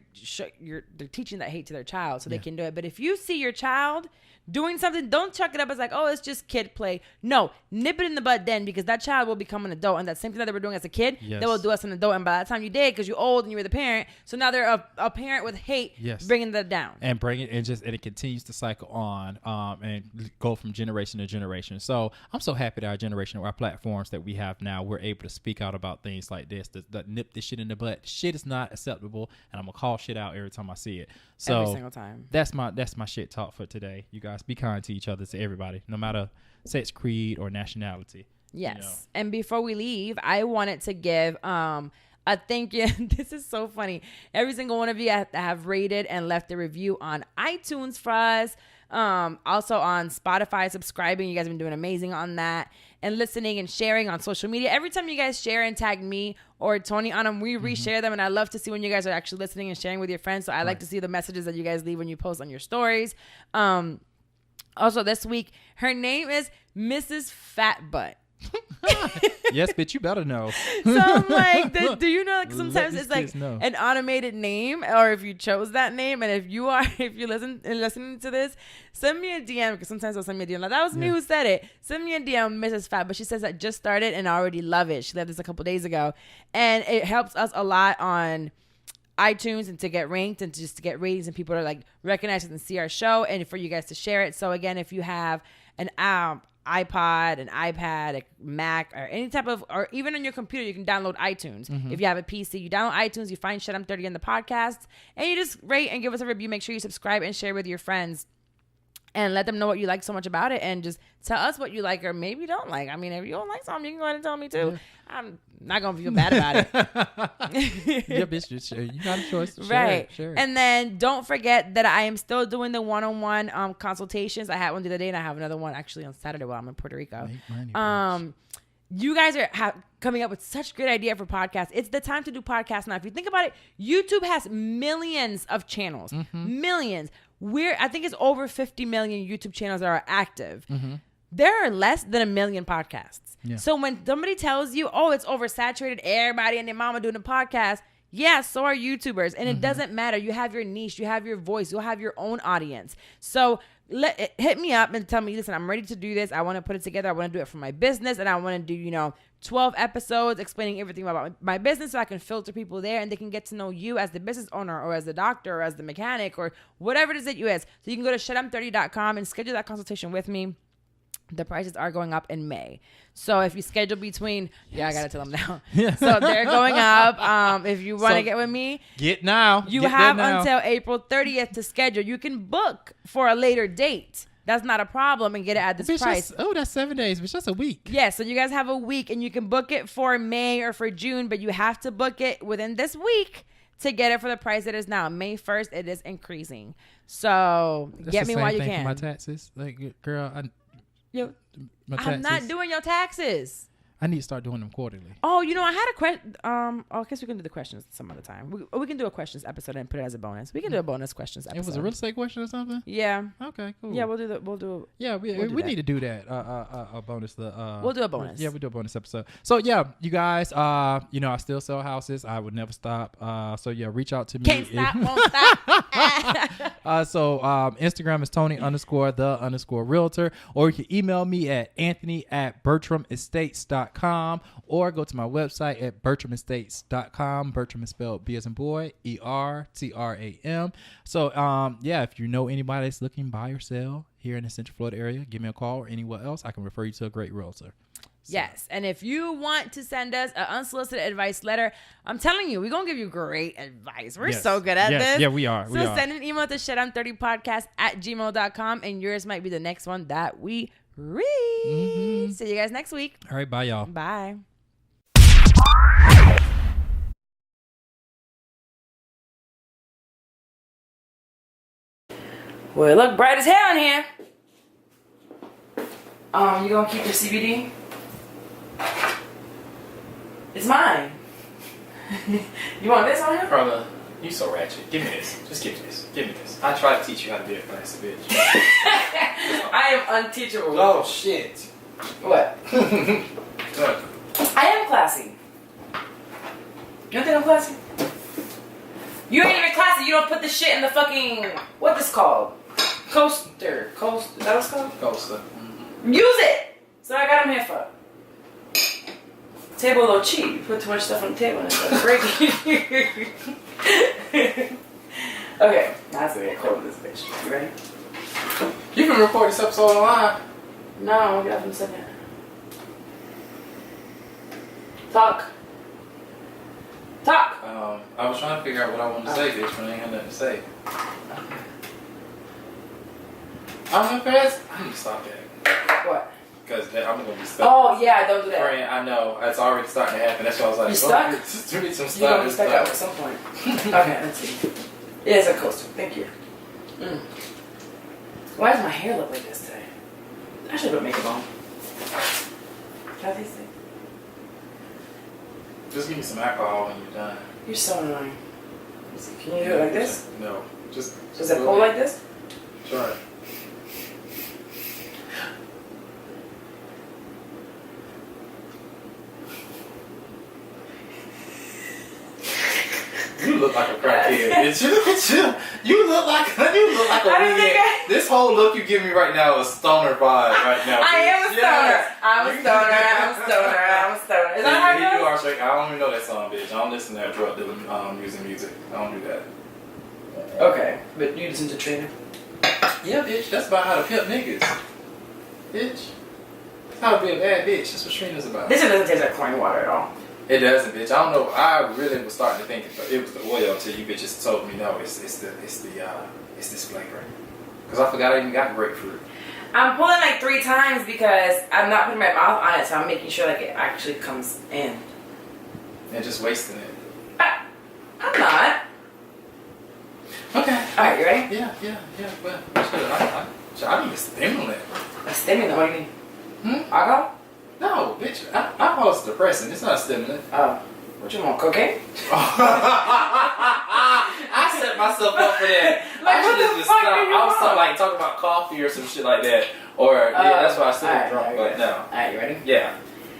teaching that hate to their child so they can do it. But if you see your child doing something, don't chuck it up as like, oh, it's just kid play. No, nip it in the bud then, because that child will become an adult. And that same thing that they were doing as a kid, they will do as an adult. And by the time you did, because you're old and you were the parent, so now they're a parent with hate, bringing that down. And it continues to cycle on and go from generation to generation. So I'm so happy that our generation, our platforms that we have now, we're able to speak out about things like this, that nip this shit in the butt. Shit is not acceptable, and I'm gonna call shit out every time I see it. So every single time. That's my shit talk for today. You guys be kind to each other, to everybody, no matter sex, creed, or nationality. Yes. You know? And before we leave, I wanted to give a thank you. This is so funny. Every single one of you have rated and left a review on iTunes for us. Also on Spotify, subscribing. You guys have been doing amazing on that, and listening and sharing on social media. Every time you guys share and tag me or Tony on them, we reshare them, and I love to see when you guys are actually listening and sharing with your friends. So I like to see the messages that you guys leave when you post on your stories. Also this week, her name is Mrs. Fat Butt. Yes, bitch, you better know. So I'm like, do you know, like, sometimes it's like an automated name, or if you chose that name, and if you're listening to this, send me a DM, because sometimes they'll send me a DM like, that was me who said it. Send me a DM, Mrs. Fat. But she says, I just started and I already love it. She left this a couple days ago, and it helps us a lot on iTunes and to get ranked and just to get ratings, and people are like recognize it and see our show, and for you guys to share it. So again, if you have an iPod, an iPad, a Mac, or any type of, or even on your computer, you can download iTunes. If you have a PC, you download iTunes, you find Shit I'm 30 in the podcasts, and you just rate and give us a review. Make sure you subscribe and share with your friends, and let them know what you like so much about it, and just tell us what you like or maybe don't like. I mean, if you don't like something, you can go ahead and tell me too. Yeah. I'm not going to feel bad about it. Yeah, bitch, you got a choice. Right. Sure. And then don't forget that I am still doing the one-on-one consultations. I had one the other day, and I have another one actually on Saturday while I'm in Puerto Rico. You guys are coming up with such great idea for podcasts. It's the time to do podcasts now. If you think about it, YouTube has millions of channels. Millions. I think it's over 50 million YouTube channels that are active. There are less than 1 million podcasts. Yeah. So when somebody tells you, oh, it's oversaturated, everybody and their mama doing a podcast, yeah, so are YouTubers. And it doesn't matter. You have your niche, you have your voice, you'll have your own audience. So hit me up and tell me, listen, I'm ready to do this. I want to put it together. I want to do it for my business, and I want to do 12 episodes explaining everything about my business, so I can filter people there and they can get to know you as the business owner or as the doctor or as the mechanic or whatever it is that you is. So you can go to shutm30.com and schedule that consultation with me. The prices are going up in May. So if you schedule between, I got to tell them now. So they're going up. If you want to get with me, get now. You have until April 30th to schedule. You can book for a later date. That's not a problem, and get it at this price. That's 7 days, but just a week. Yeah, so you guys have a week, and you can book it for May or for June, but you have to book it within this week to get it for the price it is now. May 1st, it is increasing. So get me while you can. For my taxes, girl, I'm not doing your taxes. I need to start doing them quarterly. Oh, I had a question. I guess we can do the questions some other time. We can do a questions episode and put it as a bonus. We can do a bonus questions episode. It was a real estate question or something? Yeah. Okay, cool. Yeah, we'll do. Yeah, we need to do that. A bonus. We'll do a bonus. Yeah, we'll do a bonus episode. So yeah, you guys. I still sell houses. I would never stop. So yeah, reach out to me. Can't stop, won't stop. So Instagram is Tony_the_realtor, or you can email me at Anthony@BertramEstates.com, or go to my website at BertramEstates.com. Bertram is spelled B as in boy, ERTRAM. So if you know anybody that's looking to buy or sell here in the Central Florida area, give me a call, or anywhere else. I can refer you to a great realtor. So. Yes, and if you want to send us an unsolicited advice letter, I'm telling you, we're going to give you great advice. We're so good at this. Yeah, we are. So send an email to shutdown30podcast@gmail.com, and yours might be the next one that we read. Mm-hmm. See you guys next week. All right, bye, y'all. Bye. Well, it look bright as hell in here. You gonna keep your CBD? It's mine. You want this on here? Brother, you so ratchet. Give me this. Just give me this. Give me this. I tried to teach you how to do it, but that's a bitch. I am unteachable. Oh, shit. What? Look. I am classy. You don't think I'm classy? You ain't even classy. You don't put the shit in the fucking, what this called? Coaster. Is that what it's called? Coaster. Mm-hmm. Use it! So I got them here for. Table a little cheap. You put too much stuff on the table and it's breaking. Okay, now it's gonna get cold with this bitch. You ready? You can record this episode online. No, I'll get up in a second. Talk. I was trying to figure out what I wanted to say, bitch, when I ain't had nothing to say. I'm impressed. I need to stop that. What? Because I'm going to be stuck. Oh, yeah, don't do that. Friend, I know. It's already starting to happen. That's why I was like, you stuck? Just do some stuff. You're going to be stuck out at some point. Okay, let's see. It is a coaster. Thank you. Why does my hair look like this today? I should put makeup on. How do you think? Just give me some alcohol when you're done. You're so annoying. Can you do it like this? No. Does it pull like this? Try it. You look like a crackhead, bitch. You look like a weird. This whole look you give me right now is stoner vibe right now. I am a stoner. I'm a stoner. Is that how it goes? You are straight. I don't even know that song, bitch. I don't listen to that drug dealer using music. I don't do that. Okay, but you listen to Trina? Yeah, bitch. That's about how to pimp niggas. Bitch. That's how to be a bad bitch. That's what Trina's about. This one doesn't taste like chlorine water at all. It doesn't, bitch. I don't know. I really was starting to think it was the oil until you bitches told me no. It's this flavor. Because I forgot I even got grapefruit. I'm pulling like 3 times because I'm not putting my mouth on it, so I'm making sure like it actually comes in. And just wasting it. I'm not. Okay. All right, you ready? Yeah. Well, I need a stimulant. A stimulant? What do you mean? Alcohol? No, bitch. Alcohol is depressant. It's not a stimulant. Oh. What you want, cocaine? I set myself up for that. Like, what the fuck are you I was talking about coffee or some shit like that. Or, yeah, that's why I still drunk, but no. Alright, you ready? Yeah.